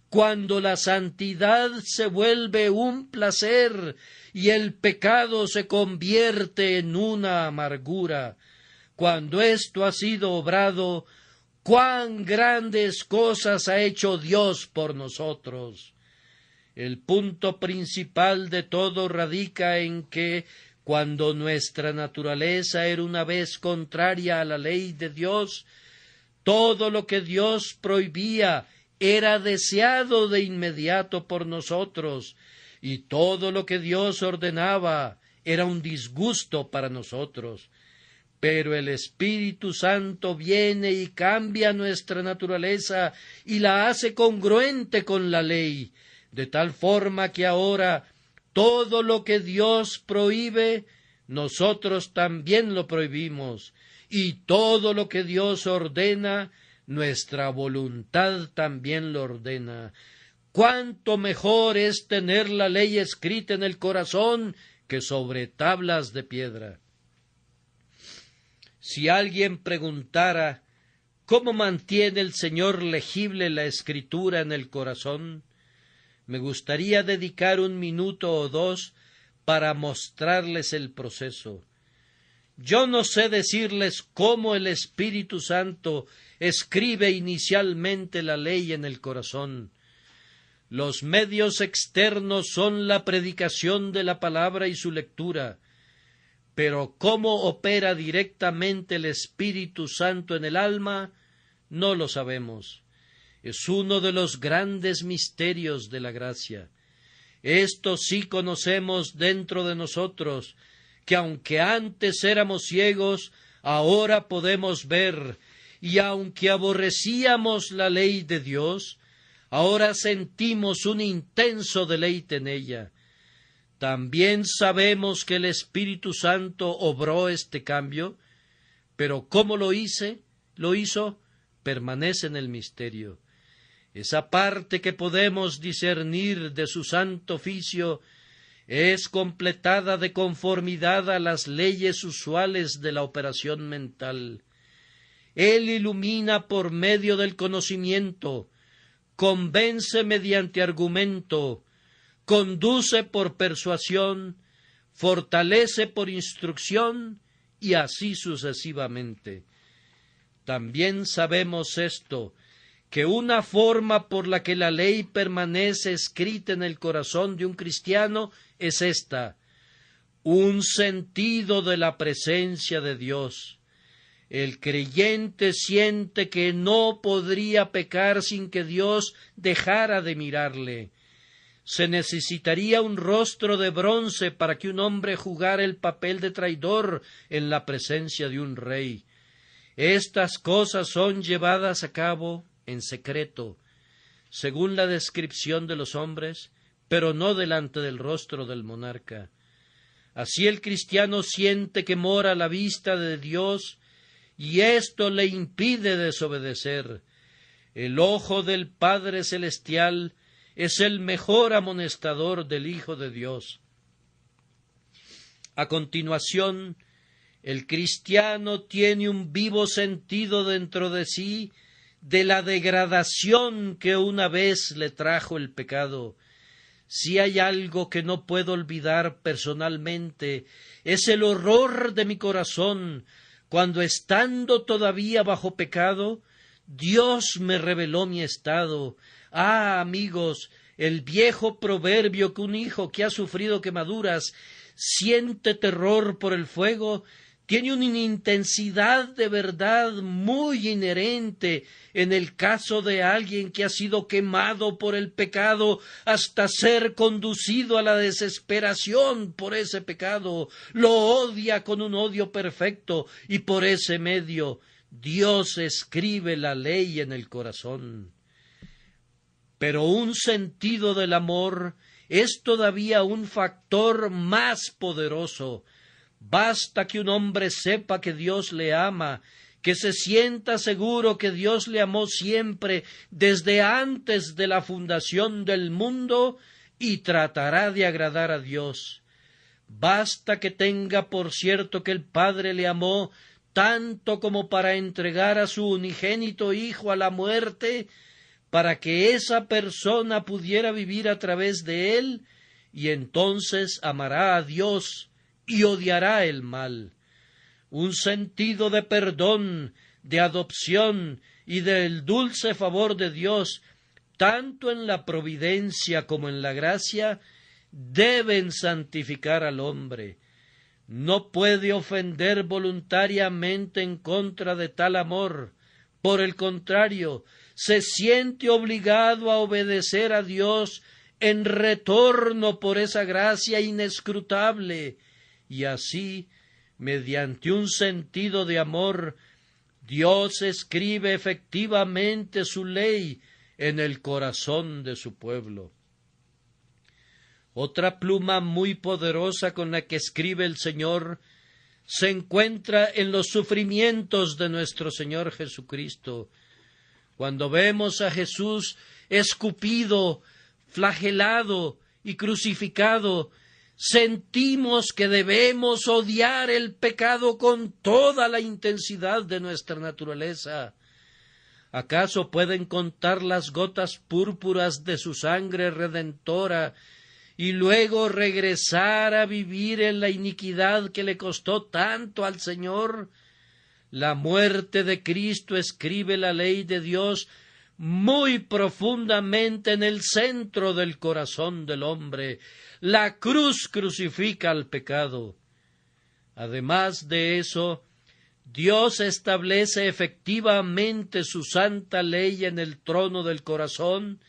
cuando la santidad se vuelve un placer y el pecado se convierte en una amargura. Cuando esto ha sido obrado, cuán grandes cosas ha hecho Dios por nosotros. El punto principal de todo radica en que, Cuando nuestra naturaleza era una vez contraria a la ley de Dios, todo lo que Dios prohibía era deseado de inmediato por nosotros, y todo lo que Dios ordenaba era un disgusto para nosotros. Pero el Espíritu Santo viene y cambia nuestra naturaleza y la hace congruente con la ley, de tal forma que ahora todo lo que Dios prohíbe, nosotros también lo prohibimos, y todo lo que Dios ordena, nuestra voluntad también lo ordena. Cuánto mejor es tener la ley escrita en el corazón que sobre tablas de piedra. Si alguien preguntara ¿cómo mantiene el Señor legible la Escritura en el corazón?, me gustaría dedicar 1 minuto o 2 para mostrarles el proceso. Yo no sé decirles cómo el Espíritu Santo escribe inicialmente la ley en el corazón. Los medios externos son la predicación de la palabra y su lectura, pero cómo opera directamente el Espíritu Santo en el alma, no lo sabemos. Es uno de los grandes misterios de la gracia. Esto sí conocemos dentro de nosotros, que aunque antes éramos ciegos, ahora podemos ver, y aunque aborrecíamos la ley de Dios, ahora sentimos un intenso deleite en ella. También sabemos que el Espíritu Santo obró este cambio, pero ¿cómo lo hizo? Permanece en el misterio. Esa parte que podemos discernir de su santo oficio es completada de conformidad a las leyes usuales de la operación mental. Él ilumina por medio del conocimiento, convence mediante argumento, conduce por persuasión, fortalece por instrucción, y así sucesivamente. También sabemos esto, que una forma por la que la ley permanece escrita en el corazón de un cristiano es esta: un sentido de la presencia de Dios. El creyente siente que no podría pecar sin que Dios dejara de mirarle. Se necesitaría un rostro de bronce para que un hombre jugara el papel de traidor en la presencia de un rey. Estas cosas son llevadas a cabo en secreto, según la descripción de los hombres, pero no delante del rostro del monarca. Así el cristiano siente que mora a la vista de Dios, y esto le impide desobedecer. El ojo del Padre Celestial es el mejor amonestador del Hijo de Dios. A continuación, el cristiano tiene un vivo sentido dentro de sí de la degradación que una vez le trajo el pecado. Si hay algo que no puedo olvidar personalmente, es el horror de mi corazón cuando, estando todavía bajo pecado, Dios me reveló mi estado. Ah, amigos, el viejo proverbio que un hijo que ha sufrido quemaduras siente terror por el fuego tiene una intensidad de verdad muy inherente en el caso de alguien que ha sido quemado por el pecado hasta ser conducido a la desesperación por ese pecado. Lo odia con un odio perfecto, y por ese medio Dios escribe la ley en el corazón. Pero un sentido del amor es todavía un factor más poderoso. Basta que un hombre sepa que Dios le ama, que se sienta seguro que Dios le amó siempre desde antes de la fundación del mundo, y tratará de agradar a Dios. Basta que tenga por cierto que el Padre le amó tanto como para entregar a su unigénito Hijo a la muerte, para que esa persona pudiera vivir a través de él, y entonces amará a Dios y odiará el mal. Un sentido de perdón, de adopción y del dulce favor de Dios, tanto en la providencia como en la gracia, deben santificar al hombre. no puede ofender voluntariamente en contra de tal amor. Por el contrario, se siente obligado a obedecer a Dios en retorno por esa gracia inescrutable, y así, mediante un sentido de amor, Dios escribe efectivamente su ley en el corazón de su pueblo. Otra pluma muy poderosa con la que escribe el Señor se encuentra en los sufrimientos de nuestro Señor Jesucristo. Cuando vemos a Jesús escupido, flagelado y crucificado, sentimos que debemos odiar el pecado con toda la intensidad de nuestra naturaleza. ¿Acaso pueden contar las gotas púrpuras de su sangre redentora y luego regresar a vivir en la iniquidad que le costó tanto al Señor? La muerte de Cristo escribe la ley de Dios muy profundamente en el centro del corazón del hombre. La cruz crucifica al pecado. Además de eso, Dios establece efectivamente su santa ley en el trono del corazón,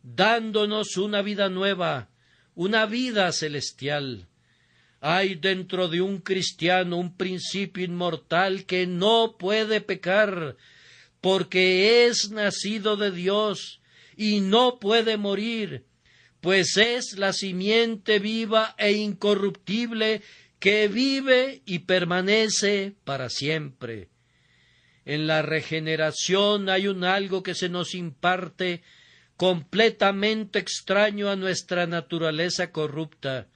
dándonos una vida nueva, una vida celestial. Hay dentro de un cristiano un principio inmortal que no puede pecar, porque es nacido de Dios y no puede morir, pues es la simiente viva e incorruptible que vive y permanece para siempre. En la regeneración hay un algo que se nos imparte completamente extraño a nuestra naturaleza corrupta.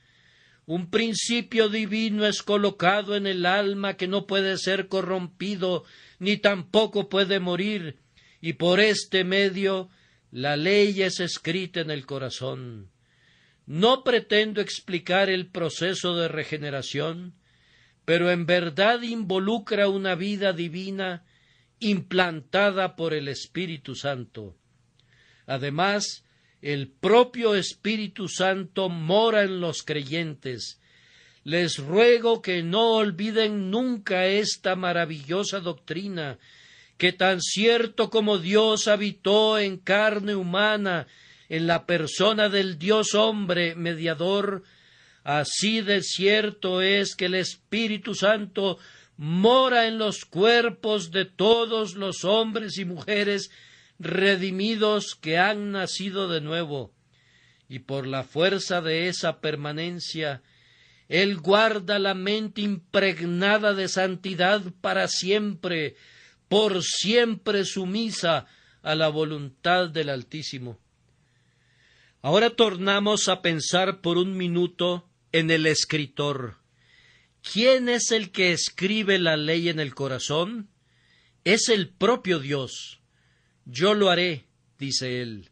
Un principio divino es colocado en el alma que no puede ser corrompido ni tampoco puede morir, y por este medio la ley es escrita en el corazón. No pretendo explicar el proceso de regeneración, pero en verdad involucra una vida divina implantada por el Espíritu Santo. Además, el propio Espíritu Santo mora en los creyentes. Les ruego que no olviden nunca esta maravillosa doctrina, que tan cierto como Dios habitó en carne humana, en la persona del Dios hombre mediador, así de cierto es que el Espíritu Santo mora en los cuerpos de todos los hombres y mujeres redimidos que han nacido de nuevo, y por la fuerza de esa permanencia, Él guarda la mente impregnada de santidad para siempre, por siempre sumisa a la voluntad del Altísimo. Ahora tornamos a pensar por un minuto en el escritor. ¿Quién es el que escribe la ley en el corazón? Es el propio Dios. Yo lo haré, dice él.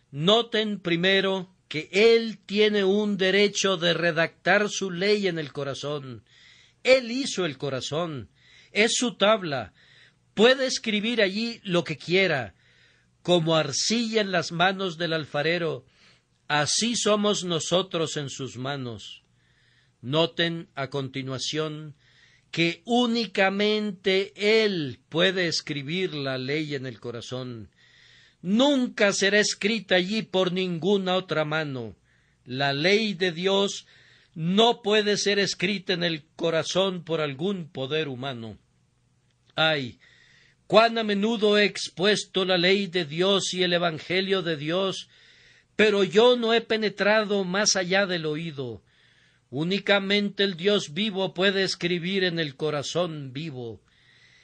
Noten primero que él tiene un derecho de redactar su ley en el corazón. Él hizo el corazón, es su tabla, puede escribir allí lo que quiera. Como arcilla en las manos del alfarero, así somos nosotros en sus manos. Noten a continuación que únicamente Él puede escribir la ley en el corazón. Nunca será escrita allí por ninguna otra mano. La ley de Dios no puede ser escrita en el corazón por algún poder humano. ¡Ay! Cuán a menudo he expuesto la ley de Dios y el Evangelio de Dios, pero yo no he penetrado más allá del oído. Únicamente el Dios vivo puede escribir en el corazón vivo.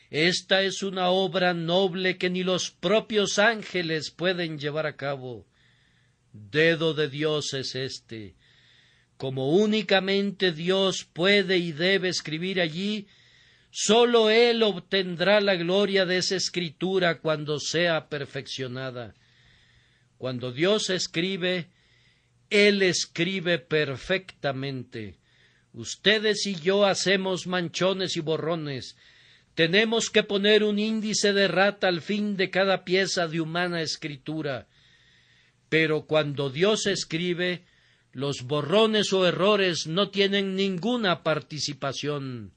Esta es una obra noble que ni los propios ángeles pueden llevar a cabo. Dedo de Dios es este. Como únicamente Dios puede y debe escribir allí, sólo Él obtendrá la gloria de esa escritura cuando sea perfeccionada. Cuando Dios escribe, Él escribe perfectamente. Ustedes y yo hacemos manchones y borrones. Tenemos que poner un índice de rata al fin de cada pieza de humana escritura. Pero cuando Dios escribe, Los borrones o errores no tienen ninguna participación.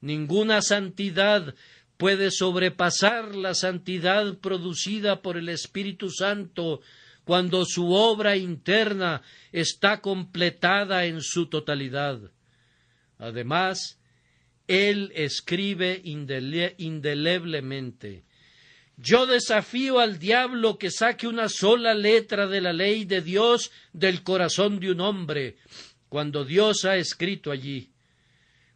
Ninguna santidad puede sobrepasar la santidad producida por el Espíritu Santo cuando su obra interna está completada en su totalidad. Además, Él escribe indeleblemente. Yo desafío al diablo que saque una sola letra de la ley de Dios del corazón de un hombre, cuando Dios ha escrito allí.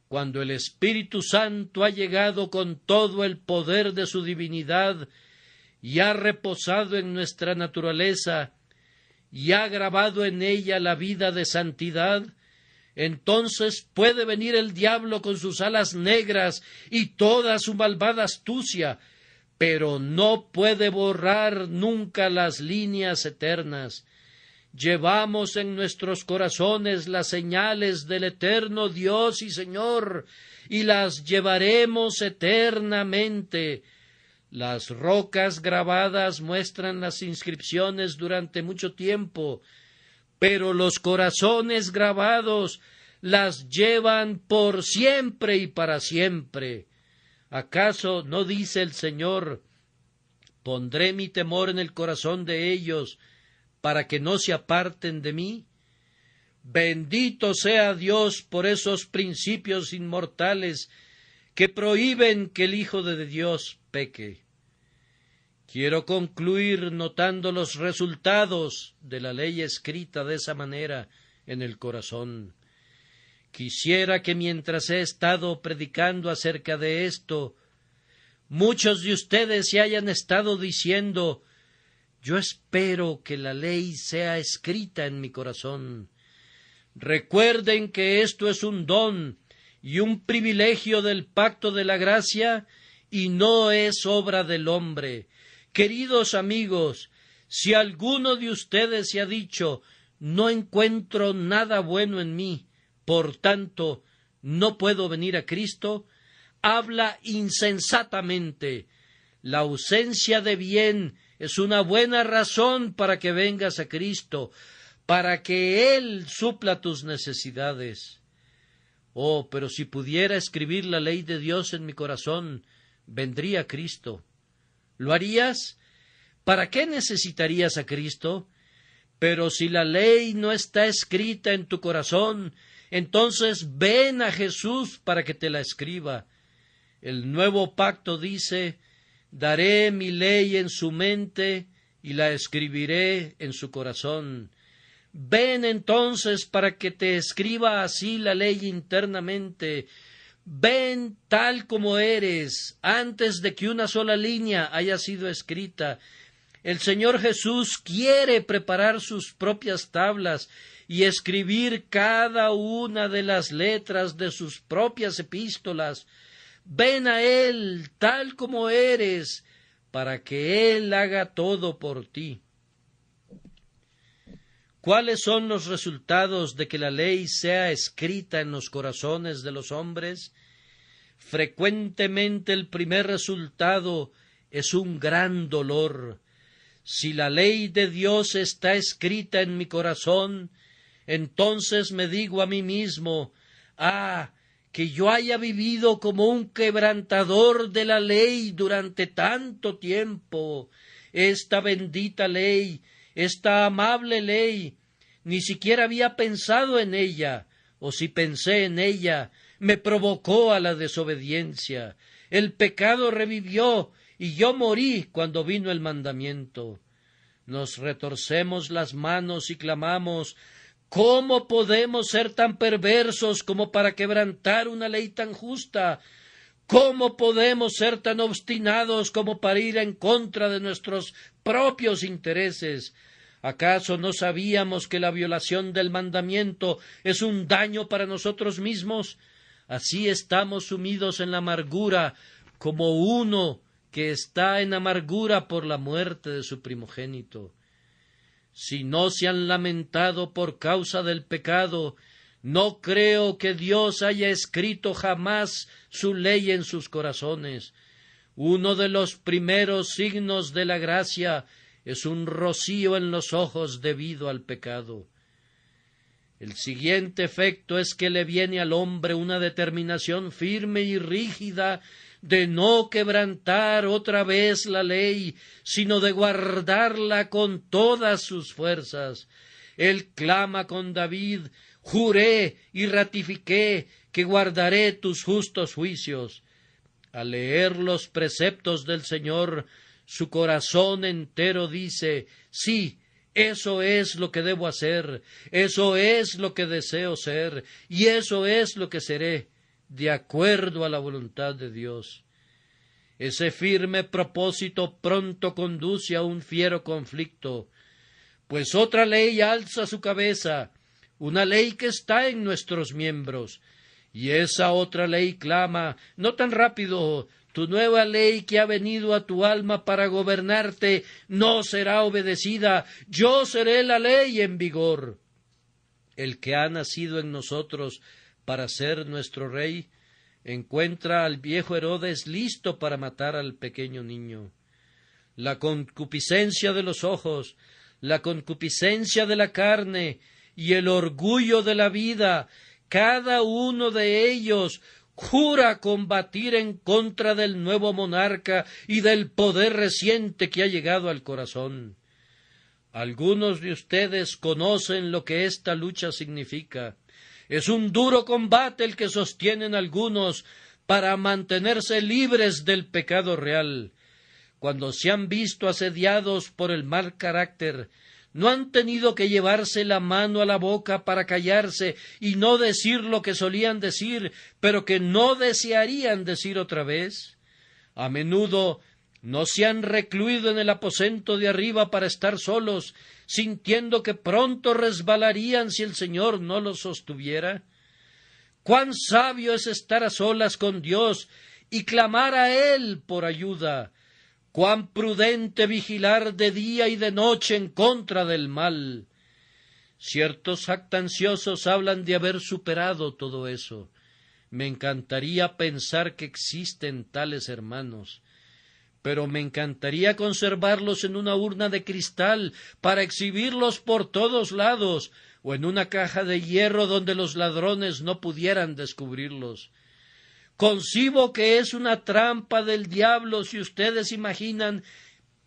Cuando el Espíritu Santo ha llegado con todo el poder de su divinidad y ha reposado en nuestra naturaleza y ha grabado en ella la vida de santidad, entonces puede venir el diablo con sus alas negras y toda su malvada astucia, pero no puede borrar nunca las líneas eternas. Llevamos en nuestros corazones las señales del eterno Dios y Señor, y las llevaremos eternamente. Las rocas grabadas muestran las inscripciones durante mucho tiempo, pero los corazones grabados las llevan por siempre y para siempre. ¿Acaso no dice el Señor: pondré mi temor en el corazón de ellos, para que no se aparten de mí? Bendito sea Dios por esos principios inmortales que prohíben que el Hijo de Dios peque. Quiero concluir notando los resultados de la ley escrita de esa manera en el corazón. Quisiera que mientras he estado predicando acerca de esto, muchos de ustedes se hayan estado diciendo: yo espero que la ley sea escrita en mi corazón. Recuerden que esto es un don y un privilegio del pacto de la gracia y no es obra del hombre. Queridos amigos, si alguno de ustedes se ha dicho: no encuentro nada bueno en mí, por tanto no puedo venir a Cristo, habla insensatamente. La ausencia de bien es una buena razón para que vengas a Cristo, para que Él supla tus necesidades. Oh, pero si pudiera escribir la ley de Dios en mi corazón, vendría Cristo. ¿Lo harías? ¿Para qué necesitarías a Cristo? Pero si la ley no está escrita en tu corazón, entonces ven a Jesús para que te la escriba. El nuevo pacto dice: daré mi ley en su mente y la escribiré en su corazón. Ven entonces para que te escriba así la ley internamente. Ven tal como eres, antes de que una sola línea haya sido escrita. El Señor Jesús quiere preparar sus propias tablas y escribir cada una de las letras de sus propias epístolas. Ven a Él tal como eres, para que Él haga todo por ti. ¿Cuáles son los resultados de que la ley sea escrita en los corazones de los hombres? Frecuentemente el primer resultado es un gran dolor. Si la ley de Dios está escrita en mi corazón, entonces me digo a mí mismo: que yo haya vivido como un quebrantador de la ley durante tanto tiempo. Esta bendita ley, esta amable ley, ni siquiera había pensado en ella, o si pensé en ella, me provocó a la desobediencia. El pecado revivió y yo morí cuando vino el mandamiento. Nos retorcemos las manos y clamamos: ¿cómo podemos ser tan perversos como para quebrantar una ley tan justa? ¿Cómo podemos ser tan obstinados como para ir en contra de nuestros propios intereses? ¿Acaso no sabíamos que la violación del mandamiento es un daño para nosotros mismos? Así estamos sumidos en la amargura, como uno que está en amargura por la muerte de su primogénito. Si no se han lamentado por causa del pecado, no creo que Dios haya escrito jamás su ley en sus corazones. Uno de los primeros signos de la gracia es un rocío en los ojos debido al pecado. El siguiente efecto es que le viene al hombre una determinación firme y rígida de no quebrantar otra vez la ley, sino de guardarla con todas sus fuerzas. Él clama con David: juré y ratifiqué que guardaré tus justos juicios. Al leer los preceptos del Señor, su corazón entero dice: sí, eso es lo que debo hacer, eso es lo que deseo ser, y eso es lo que seré, de acuerdo a la voluntad de Dios. Ese firme propósito pronto conduce a un fiero conflicto, pues otra ley alza su cabeza, una ley que está en nuestros miembros, y esa otra ley clama: no tan rápido, tu nueva ley que ha venido a tu alma para gobernarte no será obedecida, yo seré la ley en vigor. El que ha nacido en nosotros para ser nuestro rey encuentra al viejo Herodes listo para matar al pequeño niño. La concupiscencia de los ojos, la concupiscencia de la carne y el orgullo de la vida, cada uno de ellos jura combatir en contra del nuevo monarca y del poder reciente que ha llegado al corazón. Algunos de ustedes conocen lo que esta lucha significa. Es un duro combate el que sostienen algunos para mantenerse libres del pecado real. Cuando se han visto asediados por el mal carácter, ¿no han tenido que llevarse la mano a la boca para callarse y no decir lo que solían decir, pero que no desearían decir otra vez? A menudo no se han recluido en el aposento de arriba para estar solos, sintiendo que pronto resbalarían si el Señor no los sostuviera. Cuán sabio es estar a solas con Dios y clamar a Él por ayuda. Cuán prudente vigilar de día y de noche en contra del mal. Ciertos jactanciosos hablan de haber superado todo eso. Me encantaría pensar que existen tales hermanos, pero me encantaría conservarlos en una urna de cristal para exhibirlos por todos lados, o en una caja de hierro donde los ladrones no pudieran descubrirlos. Concibo que es una trampa del diablo si ustedes imaginan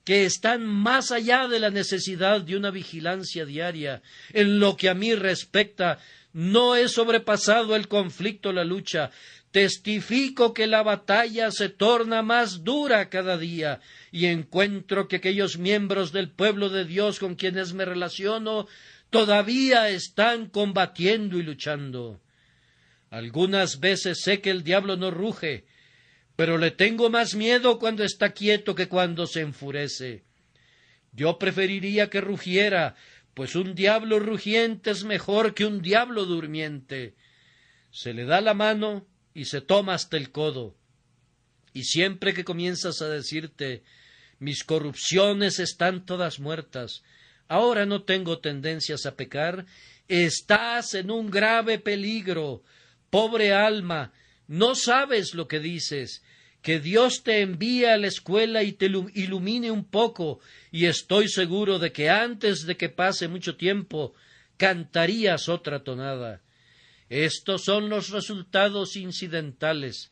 que están más allá de la necesidad de una vigilancia diaria. En lo que a mí respecta, no he sobrepasado el conflicto, la lucha. Testifico que la batalla se torna más dura cada día, y encuentro que aquellos miembros del pueblo de Dios con quienes me relaciono todavía están combatiendo y luchando. Algunas veces sé que el diablo no ruge, pero le tengo más miedo cuando está quieto que cuando se enfurece. Yo preferiría que rugiera, pues un diablo rugiente es mejor que un diablo durmiente. Se le da la mano y se toma hasta el codo. Y siempre que comienzas a decirte: mis corrupciones están todas muertas, ahora no tengo tendencias a pecar, estás en un grave peligro. Pobre alma, no sabes lo que dices. Que Dios te envíe a la escuela y te ilumine un poco, y estoy seguro de que antes de que pase mucho tiempo cantarías otra tonada. Estos son los resultados incidentales.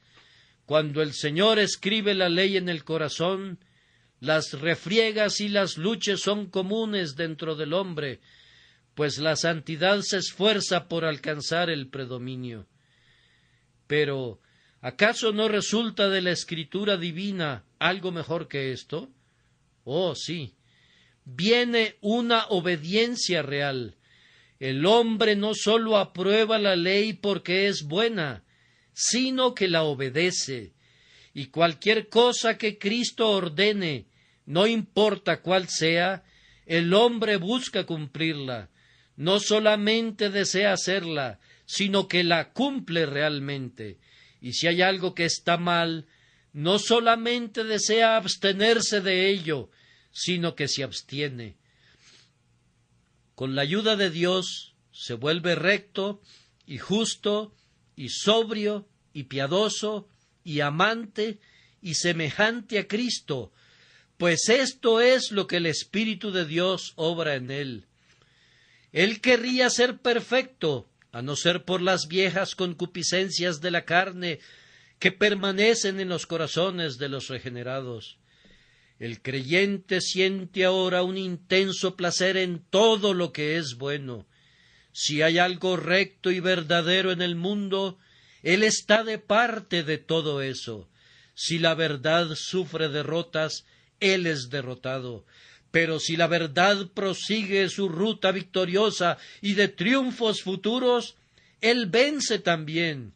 Cuando el Señor escribe la ley en el corazón, las refriegas y las luchas son comunes dentro del hombre, pues la santidad se esfuerza por alcanzar el predominio. Pero, ¿acaso no resulta de la Escritura divina algo mejor que esto? Oh, sí. Viene una obediencia real. El hombre no sólo aprueba la ley porque es buena, sino que la obedece. Y cualquier cosa que Cristo ordene, no importa cuál sea, el hombre busca cumplirla. No solamente desea hacerla, sino que la cumple realmente. Y si hay algo que está mal, no solamente desea abstenerse de ello, sino que se abstiene. Con la ayuda de Dios se vuelve recto y justo y sobrio y piadoso y amante y semejante a Cristo, pues esto es lo que el Espíritu de Dios obra en él. Él querría ser perfecto, a no ser por las viejas concupiscencias de la carne que permanecen en los corazones de los regenerados. El creyente siente ahora un intenso placer en todo lo que es bueno. Si hay algo recto y verdadero en el mundo, Él está de parte de todo eso. Si la verdad sufre derrotas, Él es derrotado. Pero si la verdad prosigue su ruta victoriosa y de triunfos futuros, Él vence también,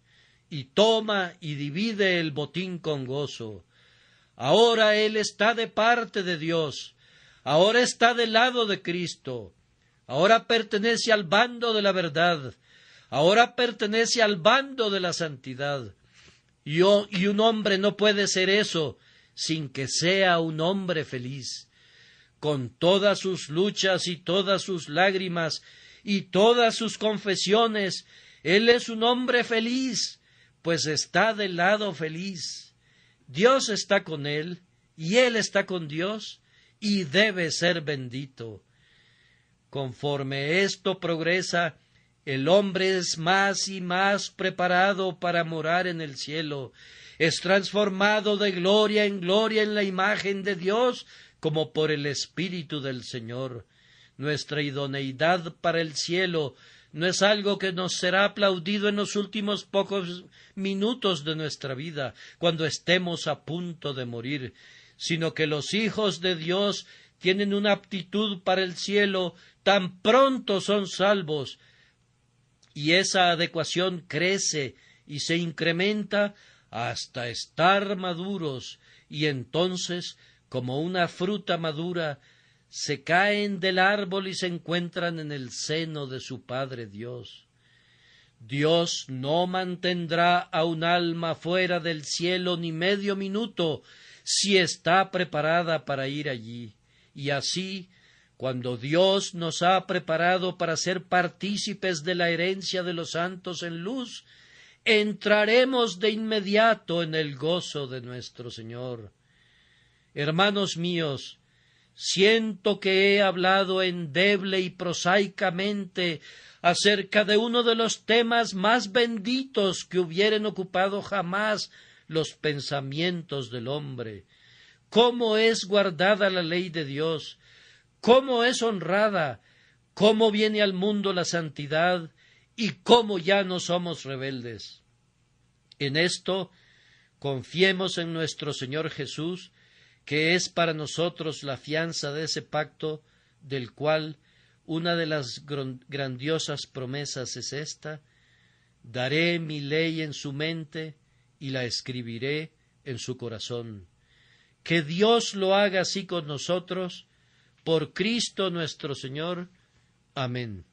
y toma y divide el botín con gozo. Ahora Él está de parte de Dios, ahora está del lado de Cristo, ahora pertenece al bando de la verdad, ahora pertenece al bando de la santidad. Y un hombre no puede ser eso sin que sea un hombre feliz. Con todas sus luchas y todas sus lágrimas y todas sus confesiones, él es un hombre feliz, pues está del lado feliz. Dios está con él, y él está con Dios, y debe ser bendito. Conforme esto progresa, el hombre es más y más preparado para morar en el cielo, es transformado de gloria en la imagen de Dios, como por el Espíritu del Señor. Nuestra idoneidad para el cielo no es algo que nos será aplaudido en los últimos pocos minutos de nuestra vida, cuando estemos a punto de morir, sino que los hijos de Dios tienen una aptitud para el cielo tan pronto son salvos, y esa adecuación crece y se incrementa hasta estar maduros, y entonces, como una fruta madura, se caen del árbol y se encuentran en el seno de su Padre Dios. Dios no mantendrá a un alma fuera del cielo ni medio minuto si está preparada para ir allí. Y así, cuando Dios nos ha preparado para ser partícipes de la herencia de los santos en luz, entraremos de inmediato en el gozo de nuestro Señor. Hermanos míos, siento que he hablado endeble y prosaicamente acerca de uno de los temas más benditos que hubieren ocupado jamás los pensamientos del hombre. ¿Cómo es guardada la ley de Dios? ¿Cómo es honrada? ¿Cómo viene al mundo la santidad? ¿Y cómo ya no somos rebeldes? En esto, confiemos en nuestro Señor Jesús, que es para nosotros la fianza de ese pacto, del cual una de las grandiosas promesas es esta: daré mi ley en su mente y la escribiré en su corazón. Que Dios lo haga así con nosotros, por Cristo nuestro Señor. Amén.